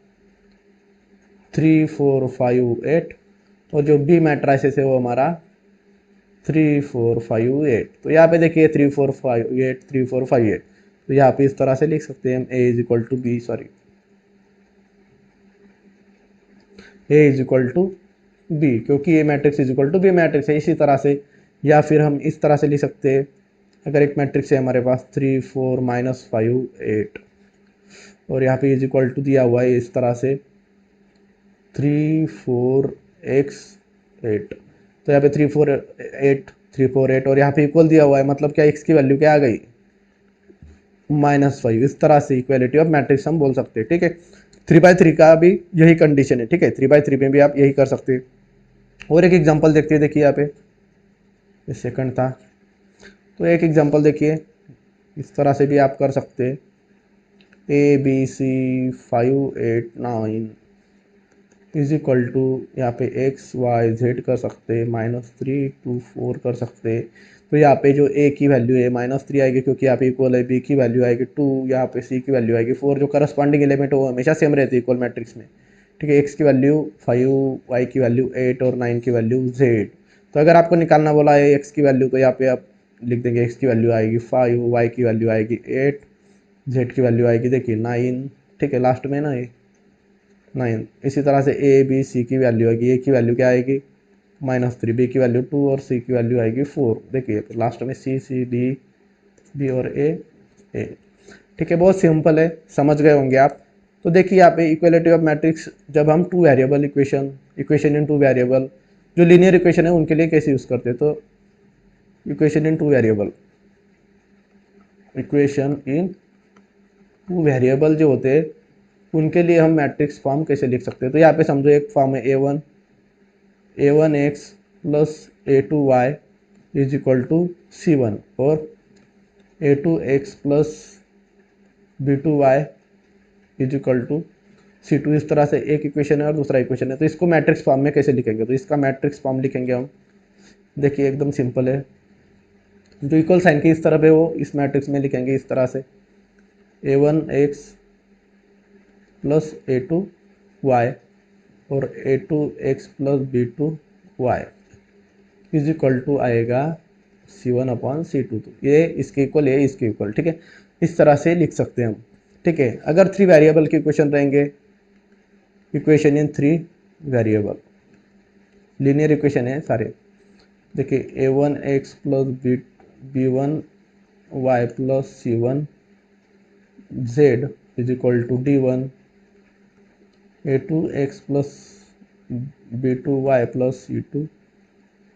3 4 5 8, और जो बी मैट्राइसेस है वो हमारा 3 4 5 8। तो यहाँ पे देखिए 3 4 5 8 3 4 5 8, तो यहाँ पे इस तरह से लिख सकते हैं हम A is equal to B, sorry A is equal to B, क्योंकि A matrix is equal to B matrix है। इसी तरह से या फिर हम इस तरह से लिख सकते हैं, अगर एक मैट्रिक्स है हमारे पास 3 4 -5 8, और यहाँ पे इज इक्वल टू दिया हुआ है इस तरह से 3 4 x 8, तो यहाँ पे 3 4 8 3 4 8, और यहाँ पे इक्वल दिया हुआ है, मतलब क्या x की वैल्यू क्या आ गई -5। इस तरह से इक्वालिटी ऑफ मैट्रिक्स हम बोल सकते हैं, ठीक है। 3/3 का भी यही कंडीशन है, ठीक है। 3/3 में भी आप यही कर सकते हैं। और एक एग्जांपल देखते हैं, देखिए यहाँ पे ये सेकंड था, तो एक एग्जांपल देखिए, इस तरह से भी आप कर सकते हैं। A B C 5 8 9 is equal to, यहाँ पे एक्स वाई जेड कर सकते हैं, -3 2 4 कर सकते हैं। तो यहाँ पे जो ए की वैल्यू है -3 आएगी, क्योंकि यहाँ पे इक्वल है, बी की वैल्यू आएगी 2, यहाँ पे सी की वैल्यू आएगी 4। जो करस्पॉन्डिंग एलिमेंट है वो हमेशा सेम रहती है इक्वल मैट्रिक्स में, ठीक है। एक्स की वैल्यू 5, वाई की वैल्यू 8 और 9 की वैल्यू जेड। तो अगर आपको निकालना बोला है एक्स की वैल्यू, तो यहाँ पे आप लिख देंगे एक्स की वैल्यू आएगी 5, वाई की वैल्यू आएगी 8, जेड की वैल्यू आएगी देखिए 9, ठीक है, लास्ट में ना ये 9। इसी तरह से ए बी सी की वैल्यू आएगी, ए की वैल्यू क्या आएगी -3, बी की वैल्यू 2 और सी की वैल्यू आएगी 4। देखिए लास्ट में सी सी डी बी और ए ए, ठीक है। बहुत सिंपल है, समझ गए होंगे आप। तो देखिए यहाँ पे इक्वालिटी ऑफ मैट्रिक्स जब हम two variable equation in two variable, जो लीनियर इक्वेशन है उनके लिए कैसे यूज़ करते हैं, तो इक्वेशन इन टू वेरिएबल जो होते हैं उनके लिए हम मैट्रिक्स फॉर्म कैसे लिख सकते हैं। तो यहाँ पे समझो एक फॉर्म है a1x plus a2y is equal to c1, और a2x plus b2y is equal to c2। इस तरह से एक इक्वेशन है और दूसरा इक्वेशन है। तो इसको मैट्रिक्स फॉर्म में कैसे लिखेंगे, तो इसका मैट्रिक्स फॉर्म लिखेंगे हम, देखिए एकदम सिंपल है। जो इक्वल साइन की इस तरफ है वो इस मैट्रिक्स में लिखेंगे इस तरह से, a1x प्लस a2y और a2x plus b2y is equal to आएगा c1/c2। तो ये इसके इक्वल, ये इसके इक्वल, ठीक है। इस तरह से लिख सकते हैं हम, ठीक है। अगर 3 वेरिएबल के इक्वेशन रहेंगे, equation in 3 variable, linear equation है सारे। देखिए a1x plus b1y plus c1z is equal to d1, a2x plus b2y plus c2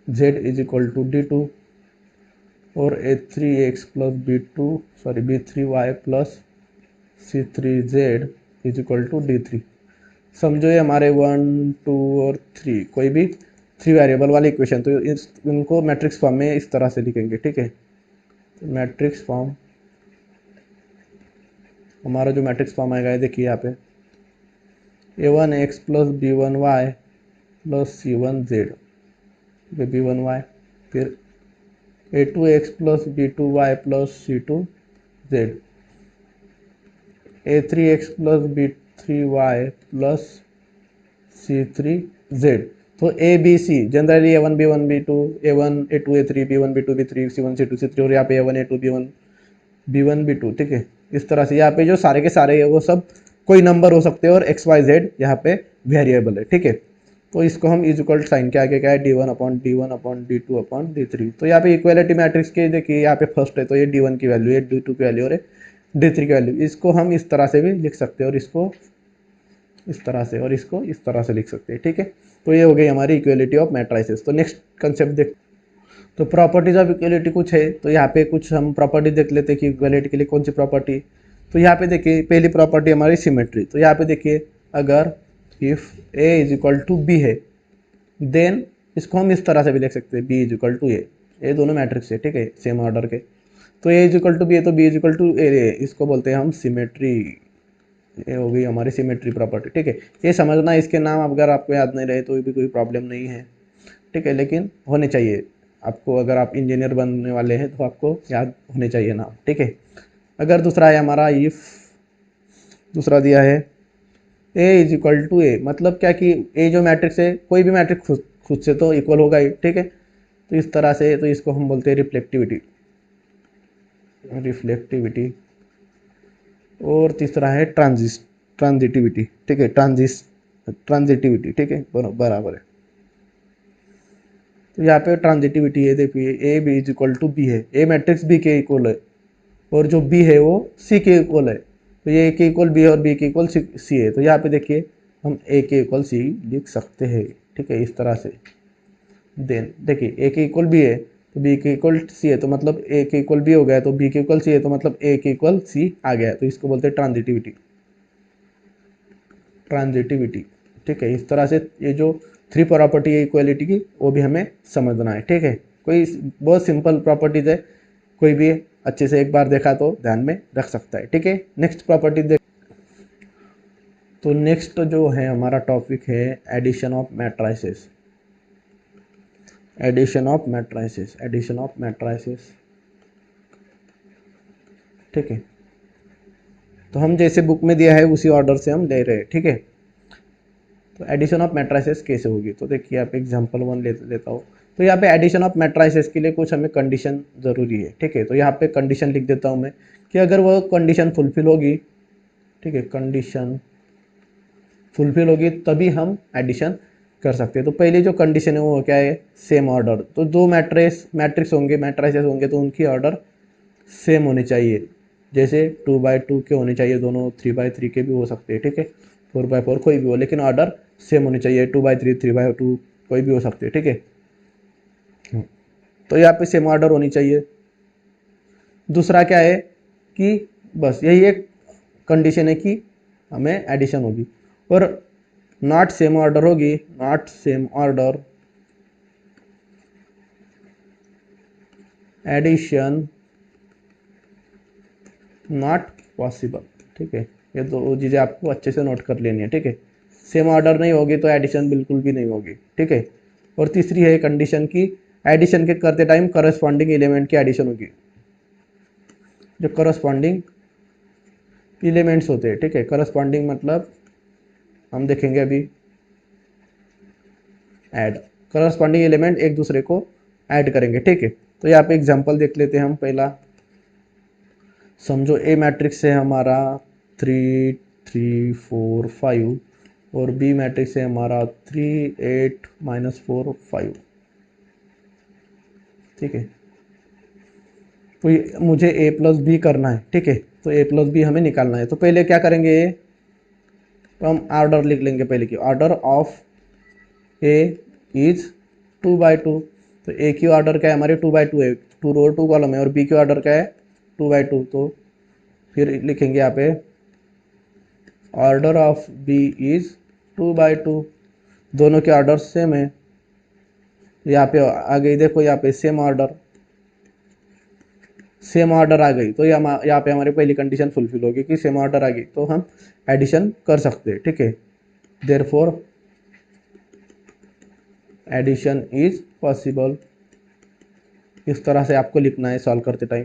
z is equal to d2, और a3x plus b3y plus c3z is equal to d3। समझो ये हमारे 1 2 और 3 कोई भी 3 वेरिएबल वाली इक्वेशन, तो इनको मैट्रिक्स फॉर्म में इस तरह से लिखेंगे, ठीक है। तो मैट्रिक्स फॉर्म, हमारा जो मैट्रिक्स फॉर्म आएगा ये देखिए यहाँ पे a1x plus b1y plus c1z, b1y, फिर a2x plus b2y plus c2z, a3x plus b3y plus c3z। तो a b c generally a1 b1 b2 a1 a2 a3 b1 b2 b3 c1 c2 c3, और यहाँ पे a1 a2 b1 b2, ठीक है। इस तरह से यहाँ पे जो सारे के सारे है वो सब कोई नंबर हो सकते हैं, और एक्स वाई जेड यहाँ पे वेरिएबल है, ठीक है। तो इसको हम इज इक्वल साइन के आगे क्या है d1/d1/d2/d3। तो यहाँ पे इक्वालिटी मैट्रिक्स के देखिए यहाँ पे फर्स्ट है, तो ये d1 की वैल्यू है, d2 की वैल्यू और d3 की वैल्यू। इसको हम इस तरह से भी लिख सकते हैं, और इसको इस तरह से, और इसको इस तरह से लिख सकते हैं, ठीक है। तो ये हो गई हमारी इक्वालिटी ऑफ मैट्राइसेस। तो नेक्स्ट कंसेप्ट देख, तो प्रॉपर्टीज ऑफ इक्वलिटी कुछ है, तो यहाँ पे कुछ हम प्रॉपर्टी देख लेते हैं कि इक्वलिटी के लिए कौन सी प्रॉपर्टी। तो यहाँ पे देखिए पहली प्रॉपर्टी हमारी सिमेट्री। तो यहाँ पे देखिए अगर if A is equal to B है, देन इसको हम इस तरह से भी देख सकते हैं, B is equal to A. ये दोनों मैट्रिक्स है, ठीक है, सेम ऑर्डर के। तो A is equal to B है तो बी इज इक्वल टू ए, इसको बोलते हैं हम सिमेट्री। ये हो गई हमारी सिमेट्री प्रॉपर्टी, ठीक है। ये समझना, इसके नाम अगर आपको याद नहीं रहे तो भी कोई प्रॉब्लम नहीं है, ठीक है, लेकिन होने चाहिए आपको। अगर आप इंजीनियर बनने वाले हैं तो आपको याद होने चाहिए नाम, ठीक है। अगर दूसरा है हमारा इफ, दूसरा दिया है ए इज इक्वल टू ए, मतलब क्या कि ए जो मैट्रिक्स है, कोई भी मैट्रिक्स खुद से तो इक्वल होगा ही, ठीक है। तो इस तरह से, तो इसको हम बोलते हैं रिफ्लेक्टिविटी, रिफ्लेक्टिविटी। और तीसरा है ट्रांजिटिविटी, ठीक है, ट्रांजिटिविटी, ठीक है, बराबर है। तो यहाँ पे ट्रांजिटिविटी है, देखिए A B is equal to B है, ए मैट्रिक्स बी के इक्वल है और जो बी है वो सी के इक्वल है। तो ये ए के इक्वल बी है और बी के इक्वल सी है। तो यहाँ पे देखिए हम ए के इक्वल सी लिख सकते हैं, ठीक है, इस तरह से। देन देखिए ए के इक्वल बी है तो बी के इक्वल सी है, तो मतलब ए के इक्वल बी हो गया, तो बी के इक्वल सी है तो मतलब ए के इक्वल सी आ गया। तो इसको बोलते हैं ट्रांजिटिविटी, ट्रांजिटिविटी, ठीक है। इस तरह से ये जो थ्री प्रॉपर्टी है इक्वलिटी की, वो भी हमें समझना है, ठीक है। कोई बहुत सिंपल प्रॉपर्टीज है, कोई भी अच्छे से एक बार देखा तो ध्यान में रख सकता है, ठीक है। नेक्स्ट प्रॉपर्टी देख, तो नेक्स्ट जो है हमारा टॉपिक है addition of matrices, addition of matrices, addition of matrices, ठीक है। तो हम जैसे बुक में दिया है उसी ऑर्डर से हम ले रहे हैं, ठीक है। तो एडिशन ऑफ मैट्राइसेस कैसे होगी, तो देखिए आप एग्जांपल 1 लेता हूँ। तो यहाँ पे एडिशन ऑफ मैट्राइसेस के लिए कुछ हमें कंडीशन ज़रूरी है, ठीक है। तो यहाँ पे कंडीशन लिख देता हूँ मैं कि अगर वो कंडीशन फुलफिल होगी, ठीक है, कंडीशन फुलफिल होगी तभी हम एडिशन कर सकते हैं। तो पहली जो कंडीशन है वो क्या है, सेम ऑर्डर। तो दो मैट्रिक्स होंगे, मैट्राइसेस होंगे, तो उनकी ऑर्डर सेम होनी चाहिए। जैसे 2x2 के होने चाहिए दोनों, 3x3 के भी हो सकते हैं, ठीक है, 4x4 कोई भी हो, लेकिन ऑर्डर सेम होनी चाहिए। 2x3, 3x2 कोई भी हो सकते हैं, ठीक है। तो यहाँ पे सेम ऑर्डर होनी चाहिए। दूसरा क्या है कि बस यही एक कंडीशन है कि हमें एडिशन होगी। और नॉट सेम ऑर्डर होगी, not same order addition not possible, ठीक है। ये दो चीज़ें आपको अच्छे से नोट कर लेनी है, ठीक है। सेम ऑर्डर नहीं होगी तो एडिशन बिल्कुल भी नहीं होगी, ठीक है। और तीसरी है कंडीशन की एडिशन के करते टाइम करस्पॉन्डिंग एलिमेंट की एडिशन होगी। जो करस्पॉन्डिंग एलिमेंट्स होते हैं, ठीक है, करस्पॉन्डिंग मतलब हम देखेंगे अभी, ऐड, करस्पॉन्डिंग एलिमेंट एक दूसरे को ऐड करेंगे, ठीक है। तो यहाँ पे एग्जांपल देख लेते हैं हम। पहला समझो ए मैट्रिक्स है हमारा 3 3 4 5 और बी मैट्रिक्स है हमारा 3 8 -4 5, ठीक है। तो मुझे ए प्लस बी करना है, ठीक है। तो ए प्लस बी हमें निकालना है। तो पहले क्या करेंगे, तो हम ऑर्डर लिख लेंगे पहले की, order of A is 2x2। तो ए की ऑर्डर क्या है हमारे 2x2 है, 2 रो 2 कॉलम है, और बी की ऑर्डर क्या है 2x2। तो फिर लिखेंगे यहाँ पे order of B is 2x2, दोनों के ऑर्डर सेम है। यहाँ पे आ गई, देखो यहाँ पे सेम ऑर्डर, सेम ऑर्डर आ गई। तो यहाँ पे हमारी पहली कंडीशन फुलफिल होगी कि सेम ऑर्डर आ गई, तो हम एडिशन कर सकते हैं, ठीक है। Therefore addition is possible. इस तरह से आपको लिखना है सॉल्व करते टाइम।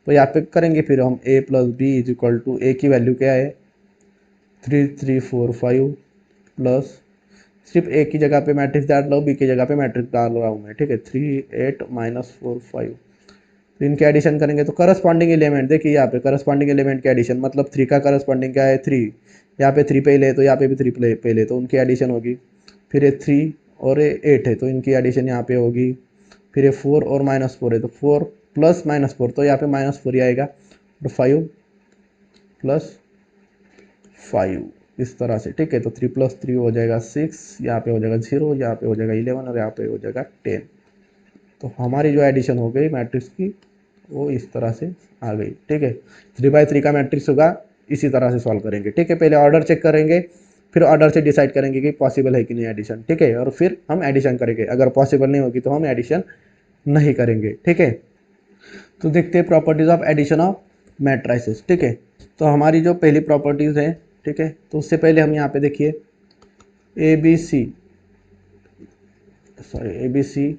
तो यहाँ पे करेंगे फिर हम A plus B is equal to, A की वैल्यू क्या है 3 3 4 5 प्लस, सिर्फ ए की जगह पे मैट्रिक्स डाल रहा हूँ, बी की जगह पे मैट्रिक्स डाल रहा हूँ मैं, ठीक है, 3 8 -4 5। तो इनके एडिशन करेंगे तो करस्पॉन्डिंग एलिमेंट, देखिए यहाँ पे करस्पॉन्डिंग एलिमेंट के एडिशन, मतलब 3 का करस्पॉन्डिंग क्या है 3, यहाँ पे 3 पहले तो यहाँ पे भी 3 पहले, तो उनकी एडिशन होगी। फिर ये 3 और ये 8 है तो इनकी एडिशन यहाँ पे होगी। फिर ये 4 और -4 है तो 4 प्लस -4, तो यहाँ पे -4 ही आएगा। और 5 प्लस 5 इस तरह से, ठीक है। तो 3 + 3 हो जाएगा 6, यहाँ पे हो जाएगा 0, यहाँ पे हो जाएगा 11 और यहाँ पे हो जाएगा 10। तो हमारी जो एडिशन हो गई मैट्रिक्स की वो इस तरह से आ गई। ठीक है, 3 बाई 3 का मैट्रिक्स होगा, इसी तरह से सॉल्व करेंगे। ठीक है, पहले ऑर्डर चेक करेंगे, फिर ऑर्डर से डिसाइड करेंगे कि पॉसिबल है कि नहीं एडिशन। ठीक है, और फिर हम एडिशन करेंगे, अगर पॉसिबल नहीं होगी तो हम एडिशन नहीं करेंगे। ठीक है, तो देखते हैं properties of addition of matrices. ठीक है, तो हमारी जो पहली प्रॉपर्टीज है, ठीक है, तो उससे पहले हम यहाँ पे देखिए ए बी सी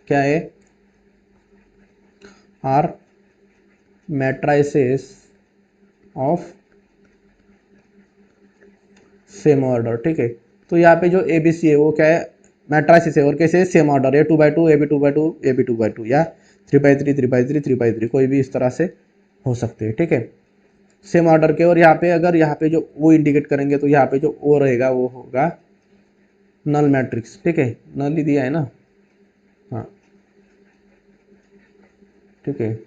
क्या है, are matrices of same order. ठीक है, तो यहाँ पे जो ए बी सी है वो क्या है, मैट्राइसिस है, और कैसे सेम ऑर्डर है, 2 by 2 A B 2 by 2 A B 2 by 2 या 3 बाई 3 3 बाई 3 3 बाई 3, कोई भी इस तरह से हो सकते हैं। ठीक है, सेम ऑर्डर के। और यहाँ पे अगर यहाँ पे जो ओ इंडिकेट करेंगे तो यहाँ पे जो ओ रहेगा वो होगा नल मैट्रिक्स। ठीक है, नल ही दिया है ना, हाँ ठीक है,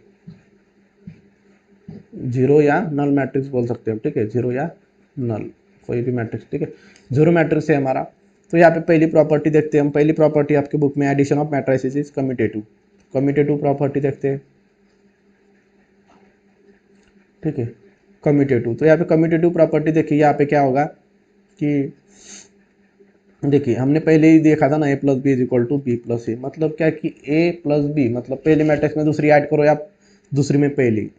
जीरो या नल मैट्रिक्स बोल सकते हैं। ठीक है, जीरो या नल कोई भी मैट्रिक्स। ठीक है, जीरो मैट्रिक्स है हमारा। तो यहाँ पे पहली प्रॉपर्टी देखते हैं हम। पहली प्रॉपर्टी आपके बुक में addition of matrices is commutative. Commutative property देखते हैं। ठीक है, कम्यूटेटिव, तो यहाँ पे कम्यूटेटिव प्रॉपर्टी देखिए, यहाँ पे क्या होगा कि देखिए हमने पहले ही देखा था ना, A plus B is equal to B plus A. मतलब क्या कि ए प्लस बी मतलब पहले मैट्रिक्स में दूसरी ऐड करो या दूसरी में पहली,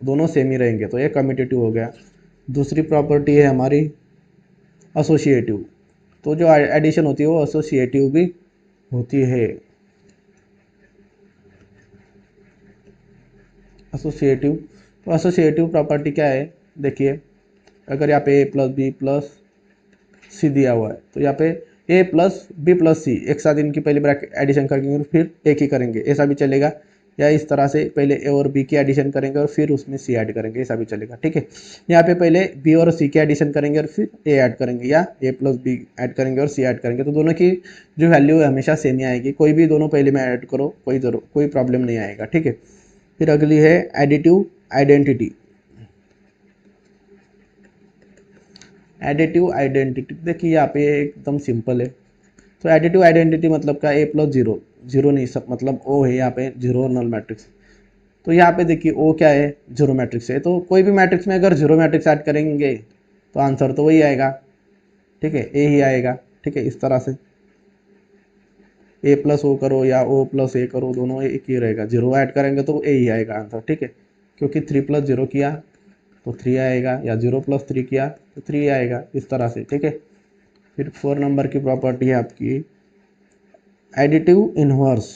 दोनों सेम ही रहेंगे, तो ये कम्यूटेटिव हो गया। दूसरी प्रॉपर्टी है हमारी एसोसिएटिव। तो जो एडिशन होती है वो एसोसिएटिव भी होती है। एसोसिएटिव, तो एसोसिएटिव प्रॉपर्टी क्या है, देखिए अगर यहाँ पे ए प्लस बी प्लस सी दिया हुआ है तो यहाँ पे ए प्लस बी प्लस सी एक साथ इनकी पहले ब्रैकेट एडिशन करेंगे और फिर एक ही करेंगे, ऐसा भी चलेगा। या इस तरह से पहले ए और बी की एडिशन करेंगे और फिर उसमें सी ऐड करेंगे, ऐसा भी चलेगा। ठीक है, यहाँ पे पहले बी और सी की एडिशन करेंगे और फिर ए ऐड करेंगे, या ए प्लस बी ऐड करेंगे और सी ऐड करेंगे। तो दोनों की जो वैल्यू है हमेशा सेम ही आएगी, कोई भी दोनों पहले में ऐड करो, कोई प्रॉब्लम नहीं आएगा। ठीक है, फिर अगली है एडिटिव आइडेंटिटी। एडिटिव आइडेंटिटी देखिए यहाँ पे एकदम सिंपल है। तो एडिटिव आइडेंटिटी मतलब क्या, ए प्लस जीरो, जीरो नहीं सब मतलब ओ है यहाँ पे, जीरो नल मैट्रिक्स। तो यहाँ पे देखिए ओ क्या है, जीरो मैट्रिक्स है। तो कोई भी मैट्रिक्स में अगर जीरो मैट्रिक्स ऐड करेंगे तो आंसर तो वही आएगा। ठीक है, ए ही आएगा। ठीक है, इस तरह से ए प्लस ओ करो या ओ प्लस ए करो, दोनों एक ही रहेगा। जीरो ऐड करेंगे तो ए ही आएगा आंसर। ठीक है, क्योंकि 3 + 0 किया तो 3 आएगा, या 0 + 3 किया तो 3 आएगा, इस तरह से। ठीक है, फिर 4 नंबर की प्रॉपर्टी है आपकी एडिटिव इनवर्स।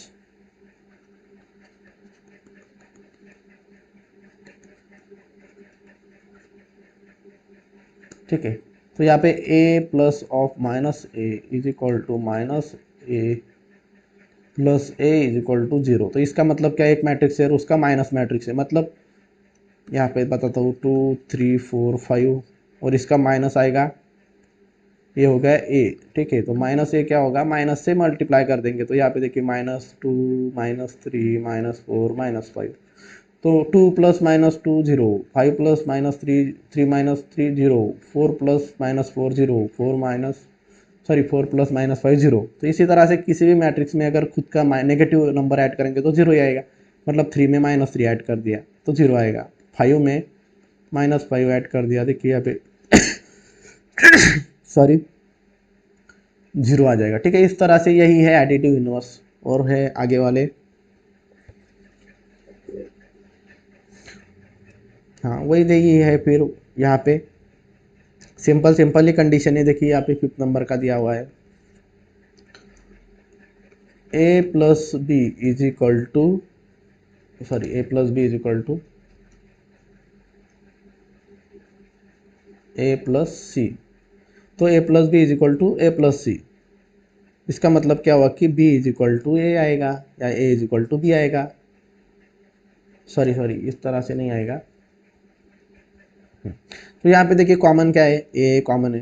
ठीक है, तो यहाँ पे A plus of minus A is equal to minus A plus A is equal to zero. तो इसका मतलब क्या है, एक मैट्रिक्स है और उसका माइनस मैट्रिक्स है। मतलब यहाँ पे बताता हूँ 2 3 4 5 और इसका माइनस आएगा, ये हो गया ए। ठीक है, तो माइनस ए क्या होगा, माइनस से मल्टीप्लाई कर देंगे। तो यहाँ पे देखिए -2 -3 -4 -5। तो 2 + -2 0, 5 + -3 3 -3 0, 4 + -4 0, 4 माइनस सॉरी 4 + -5 0। तो इसी तरह से किसी भी मैट्रिक्स में अगर खुद का नेगेटिव नंबर ऐड करेंगे तो जीरो ही आएगा। मतलब 3 में -3 ऐड कर दिया तो जीरो आएगा, 5 में -5 ऐड कर दिया, देखिए यहाँ पे सॉरी जीरो आ जाएगा। ठीक है, इस तरह से यही है एडिटिव इनवर्स। और है आगे वाले, हाँ वही देखिए है। फिर यहाँ पे सिंपल सिंपल ही कंडीशन है, देखिए यहाँ पे 5th नंबर का दिया हुआ है A plus B is equal to A plus B is equal to A plus C. तो A plus B is equal to A plus C, इसका मतलब क्या हुआ कि b is equal to A आएगा या a is equal to B आएगा। Sorry sorry इस तरह से नहीं आएगा। तो यहाँ पे देखिए कॉमन क्या है, a कॉमन है।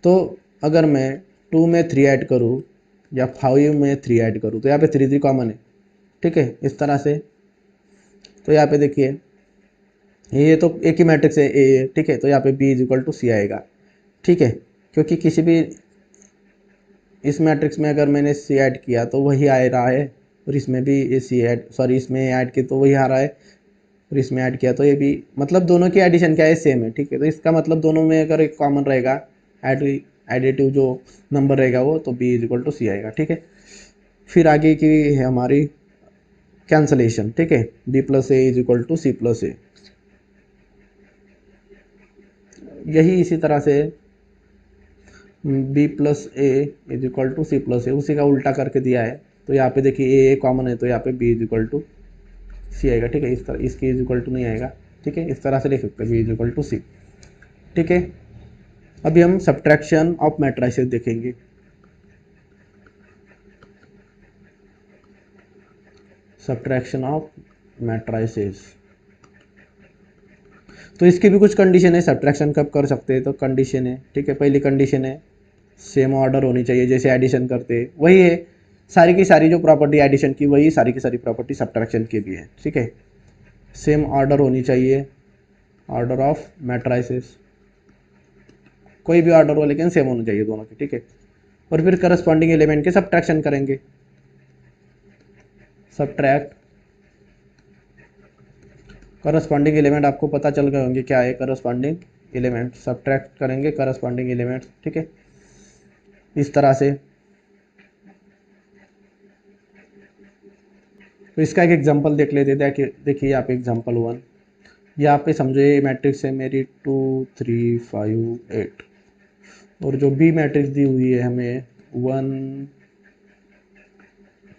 तो अगर मैं 2 में 3 ऐड करूँ या 5 में 3 ऐड करूँ तो यहाँ पे 3 3 कॉमन है। ठीक है, इस तरह से। तो यहाँ पे देखिए ये तो एक ही मैट्रिक्स है a। ठीक है, तो यहाँ पे b इज इक्वल टू सी आएगा। ठीक है, क्योंकि किसी भी इस मैट्रिक्स में अगर मैंने सी ऐड किया तो वही आ रहा है। और इसमें भी ए सी ऐड, सॉरी इसमें ऐड किया तो वही आ रहा है, और इसमें ऐड किया तो ये भी, मतलब दोनों की एडिशन क्या है, सेम है, ठीक है। तो इसका मतलब दोनों में अगर एक कॉमन रहेगा एडिटिव जो नंबर रहेगा वो, तो बी इज इक्वल टू सी आएगा, ठीक है। फिर आगे की है हमारी कैंसलेशन, ठीक है। B plus A is equal to C plus A, यही इसी तरह से B plus A is equal to C plus A, उसी का उल्टा करके दिया है। तो यहाँ पे देखिए ए कॉमन है, तो यहाँ पे बी इज इक्वल टू सी आएगा, ठीक है। इस तरह इसके इज इक्वल टू नहीं आएगा, ठीक है। इस तरह से लिख सकते हैं बी इज इक्वल टू सी, ठीक है। अभी हम सब्ट्रैक्शन ऑफ मैट्रिसेस देखेंगे। सब्ट्रैक्शन ऑफ मैट्रिसेस, तो इसकी भी कुछ कंडीशन है, सब्ट्रैक्शन कब कर सकते हैं, तो कंडीशन है, ठीक है। पहली कंडीशन है सेम ऑर्डर होनी चाहिए, जैसे एडिशन करते हैं वही है, सारी की सारी जो प्रॉपर्टी एडिशन की वही सारी की सारी प्रॉपर्टी सब्ट्रैक्शन की भी है, ठीक है। सेम ऑर्डर होनी चाहिए, ऑर्डर ऑफ मैट्रिसेस, कोई भी ऑर्डर हो लेकिन सेम होना चाहिए दोनों की, ठीक है। और फिर करस्पॉन्डिंग एलिमेंट के सब्ट्रैक्शन करेंगे, सब्ट्रैक्ट करस्पॉन्डिंग एलिमेंट, आपको पता चल गए होंगे क्या है करस्पॉन्डिंग एलिमेंट, सब्ट्रैक्ट करेंगे करस्पॉन्डिंग एलिमेंट, ठीक है। इस तरह से, तो इसका एक एग्जांपल देख लेते हैं। देखिए यहाँ पे एग्जांपल 1, यहाँ पे समझो ये मैट्रिक्स है मेरी 2 3 5 8, और जो बी मैट्रिक्स दी हुई है हमें 1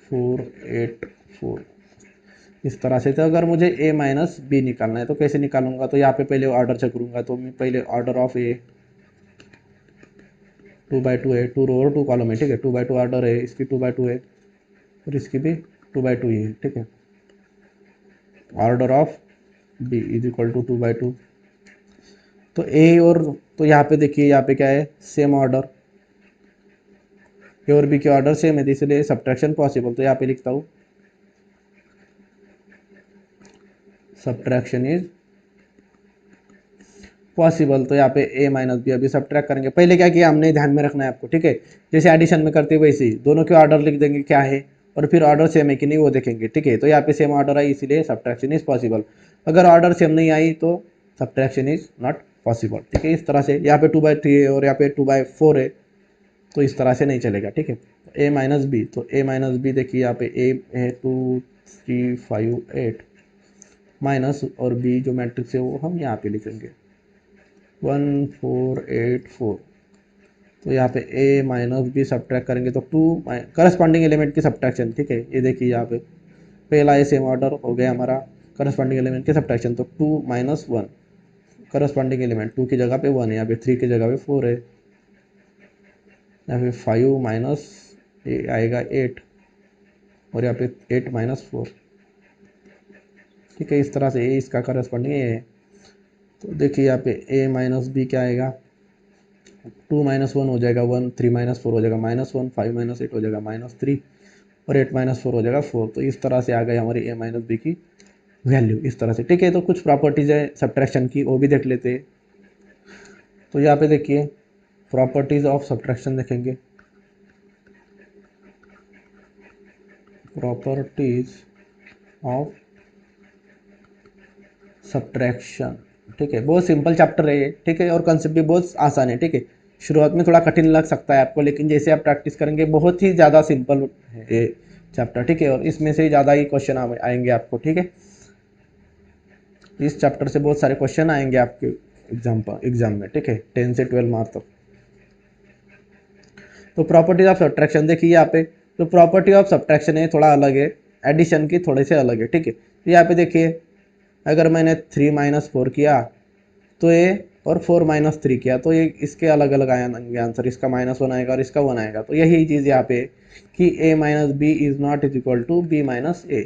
4 8 4, इस तरह से। तो अगर मुझे ए माइनस बी निकालना है तो कैसे निकालूंगा, तो यहाँ पे पहले ऑर्डर चेक करूंगा, तो मैं पहले ऑर्डर ऑफ ए 2/2 है, 2 रो और 2 कॉलम है, ठीक है। 2/2 ऑर्डर है, इसकी 2/2 है, और इसकी भी 2/2 ही है, ठीक है। Order of B is equal to 2/2, तो ए और, तो यहाँ पे देखिए यहाँ पे क्या है, सेम ऑर्डर, ए और बी के ऑर्डर सेम है, इसलिए सब्ट्रैक्शन पॉसिबल। तो यहाँ पे लिखता हूँ सब्ट्रैक्शन इज पॉसिबल। तो यहाँ पे ए माइनस बी अभी सब्ट्रैक्ट करेंगे, पहले क्या किया हमने, ध्यान में रखना है आपको, ठीक है। जैसे एडिशन में करते वैसे ही दोनों के ऑर्डर लिख देंगे क्या है, और फिर ऑर्डर सेम है कि नहीं वो देखेंगे, ठीक है। तो यहाँ पे सेम ऑर्डर आई, इसीलिए सब्ट्रैक्शन इज पॉसिबल। अगर ऑर्डर सेम नहीं आई तो सब्ट्रैक्शन इज नॉट पॉसिबल, ठीक है। इस तरह से यहाँ पे 2/3 है और यहाँ पे 2/4 है, तो इस तरह से नहीं चलेगा, ठीक है। ए माइनस बी, तो ए माइनस बी देखिए यहाँ पे ए है 2 3 5 8 माइनस, और बी जो मैट्रिक्स है वो हम यहाँ पे लिखेंगे 1 4 8 4। तो यहाँ पे ए माइनस बी सब्ट्रैक्ट करेंगे तो 2 करस्पॉन्डिंग एलिमेंट की सब्ट्रैक्शन, ठीक है। ये देखिए यहाँ पे पहला है सेम ऑर्डर हो गया हमारा, करस्पॉन्डिंग एलिमेंट की सब्ट्रैक्शन, तो 2 माइनस 1, करस्पॉन्डिंग एलिमेंट 2 की जगह पे 1 है, यहाँ पे 3 की जगह पे 4 है, यहाँ पे 5 माइनस आएगा 8, और यहाँ पे 8 माइनस 4, ठीक है। इस तरह से ए इसका करस्पॉन्डिंग ए है। तो देखिए यहाँ पे ए माइनस बी क्या आएगा, 2 माइनस 1 हो जाएगा 1, 3 माइनस 4 हो जाएगा -1, 5 माइनस 8 हो जाएगा -3, और 8 माइनस 4 हो जाएगा 4। तो इस तरह से आ गई हमारी ए माइनस बी की वैल्यू, इस तरह से, ठीक है। तो कुछ प्रॉपर्टीज है सब्ट्रैक्शन की, वो भी देख लेते हैं। तो यहाँ पे देखिए प्रॉपर्टीज ऑफ सब्ट्रैक्शन देखेंगे, प्रॉपर्टीज ऑफ सब्ट्रैक्शन, ठीक है। बहुत सिंपल चैप्टर है ये, ठीक है, और कंसेप्ट भी बहुत आसान है, ठीक है। शुरुआत में थोड़ा कठिन लग सकता है आपको, लेकिन जैसे आप प्रैक्टिस करेंगे बहुत ही ज़्यादा सिंपल है ये चैप्टर, ठीक है। और इसमें से ज़्यादा ही क्वेश्चन आएंगे आपको, ठीक है। इस चैप्टर से बहुत सारे क्वेश्चन आएंगे आपके एग्जाम में, ठीक है, 10 से 12 मार्क्स तक। तो प्रॉपर्टीज ऑफ सब्ट्रैक्शन देखिए यहाँ पे, तो प्रॉपर्टी ऑफ सब्ट्रैक्शन है थोड़ा अलग है, एडिशन की थोड़े से अलग है, ठीक है। तो यहाँ पे देखिए अगर मैंने 3 माइनस 4 किया तो ये, और 4 माइनस 3 किया तो ये, इसके अलग अलग आएंगे आंसर, इसका -1 आएगा और इसका 1 आएगा। तो यही चीज़ यहाँ पे कि A minus B is not is equal to B minus A,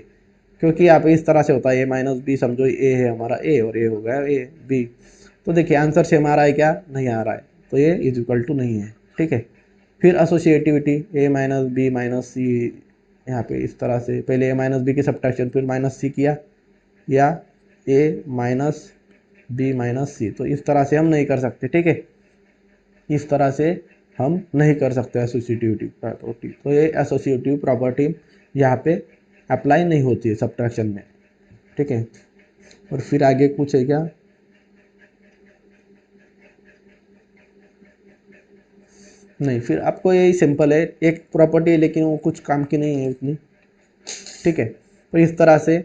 क्योंकि यहाँ पे इस तरह से होता है ए माइनस बी, समझो ए है हमारा ए और ए हो गया ए बी। तो देखिए आंसर सेम आ रहा है क्या, नहीं आ रहा है, तो ये इज इक्वल टू नहीं है, ठीक है। फिर एसोसिएटिविटी ए माइनस बी माइनस सी, यहाँ पे इस तरह से पहले ए माइनस बी की सब्ट्रैक्शन फिर माइनस सी किया, या ए माइनस बी माइनस सी, तो इस तरह से हम नहीं कर सकते, ठीक है। इस तरह से हम नहीं कर सकते एसोसिएटिविटी प्रॉपर्टी, तो ये एसोसिएटिव प्रॉपर्टी यहाँ पे अप्लाई नहीं होती है सब्ट्रैक्शन में, ठीक है। और फिर आगे कुछ है क्या? नहीं, फिर आपको यही सिंपल है, एक प्रॉपर्टी है लेकिन वो कुछ काम की नहीं है उतनी, ठीक है। तो इस तरह से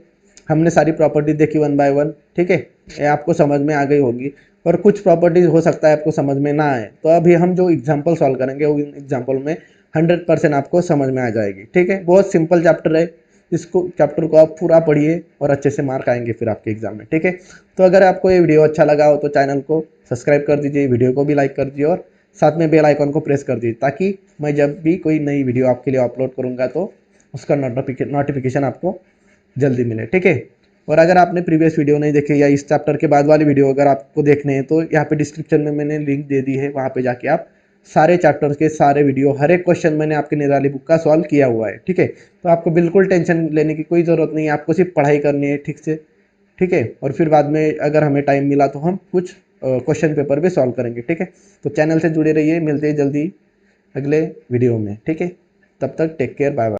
हमने सारी प्रॉपर्टी देखी वन बाय वन, ठीक है। ये आपको समझ में आ गई होगी। और कुछ प्रॉपर्टीज हो सकता है आपको समझ में ना आए, तो अभी हम जो एग्जांपल सॉल्व करेंगे वो एग्जांपल में 100% आपको समझ में आ जाएगी, ठीक है। बहुत सिंपल चैप्टर है, इसको चैप्टर को आप पूरा पढ़िए और अच्छे से मार्क आएंगे फिर आपके एग्जाम में, ठीक है। तो अगर आपको ये वीडियो अच्छा लगा हो तो चैनल को सब्सक्राइब कर दीजिए, वीडियो को भी लाइक कर दीजिए और साथ में बेल आइकन को प्रेस कर दीजिए, ताकि मैं जब भी कोई नई वीडियो आपके लिए अपलोड करूँगा तो उसका नोटिफिकेशन आपको जल्दी मिले, ठीक है। और अगर आपने प्रीवियस वीडियो नहीं देखे या इस चैप्टर के बाद वाली वीडियो अगर आपको देखने हैं तो यहाँ पे डिस्क्रिप्शन में मैंने लिंक दे दी है, वहाँ पे जाके आप सारे चैप्टर्स के सारे वीडियो, हर एक क्वेश्चन मैंने आपके निराली बुक का सॉल्व किया हुआ है, ठीक है। तो आपको बिल्कुल टेंशन लेने की कोई ज़रूरत नहीं है, आपको सिर्फ पढ़ाई करनी है ठीक से, ठीक है। और फिर बाद में अगर हमें टाइम मिला तो हम कुछ क्वेश्चन पेपर भी सॉल्व करेंगे, ठीक है। तो चैनल से जुड़े रहिए, मिलते हैं जल्दी अगले वीडियो में, ठीक है। तब तक टेक केयर, बाय बाय।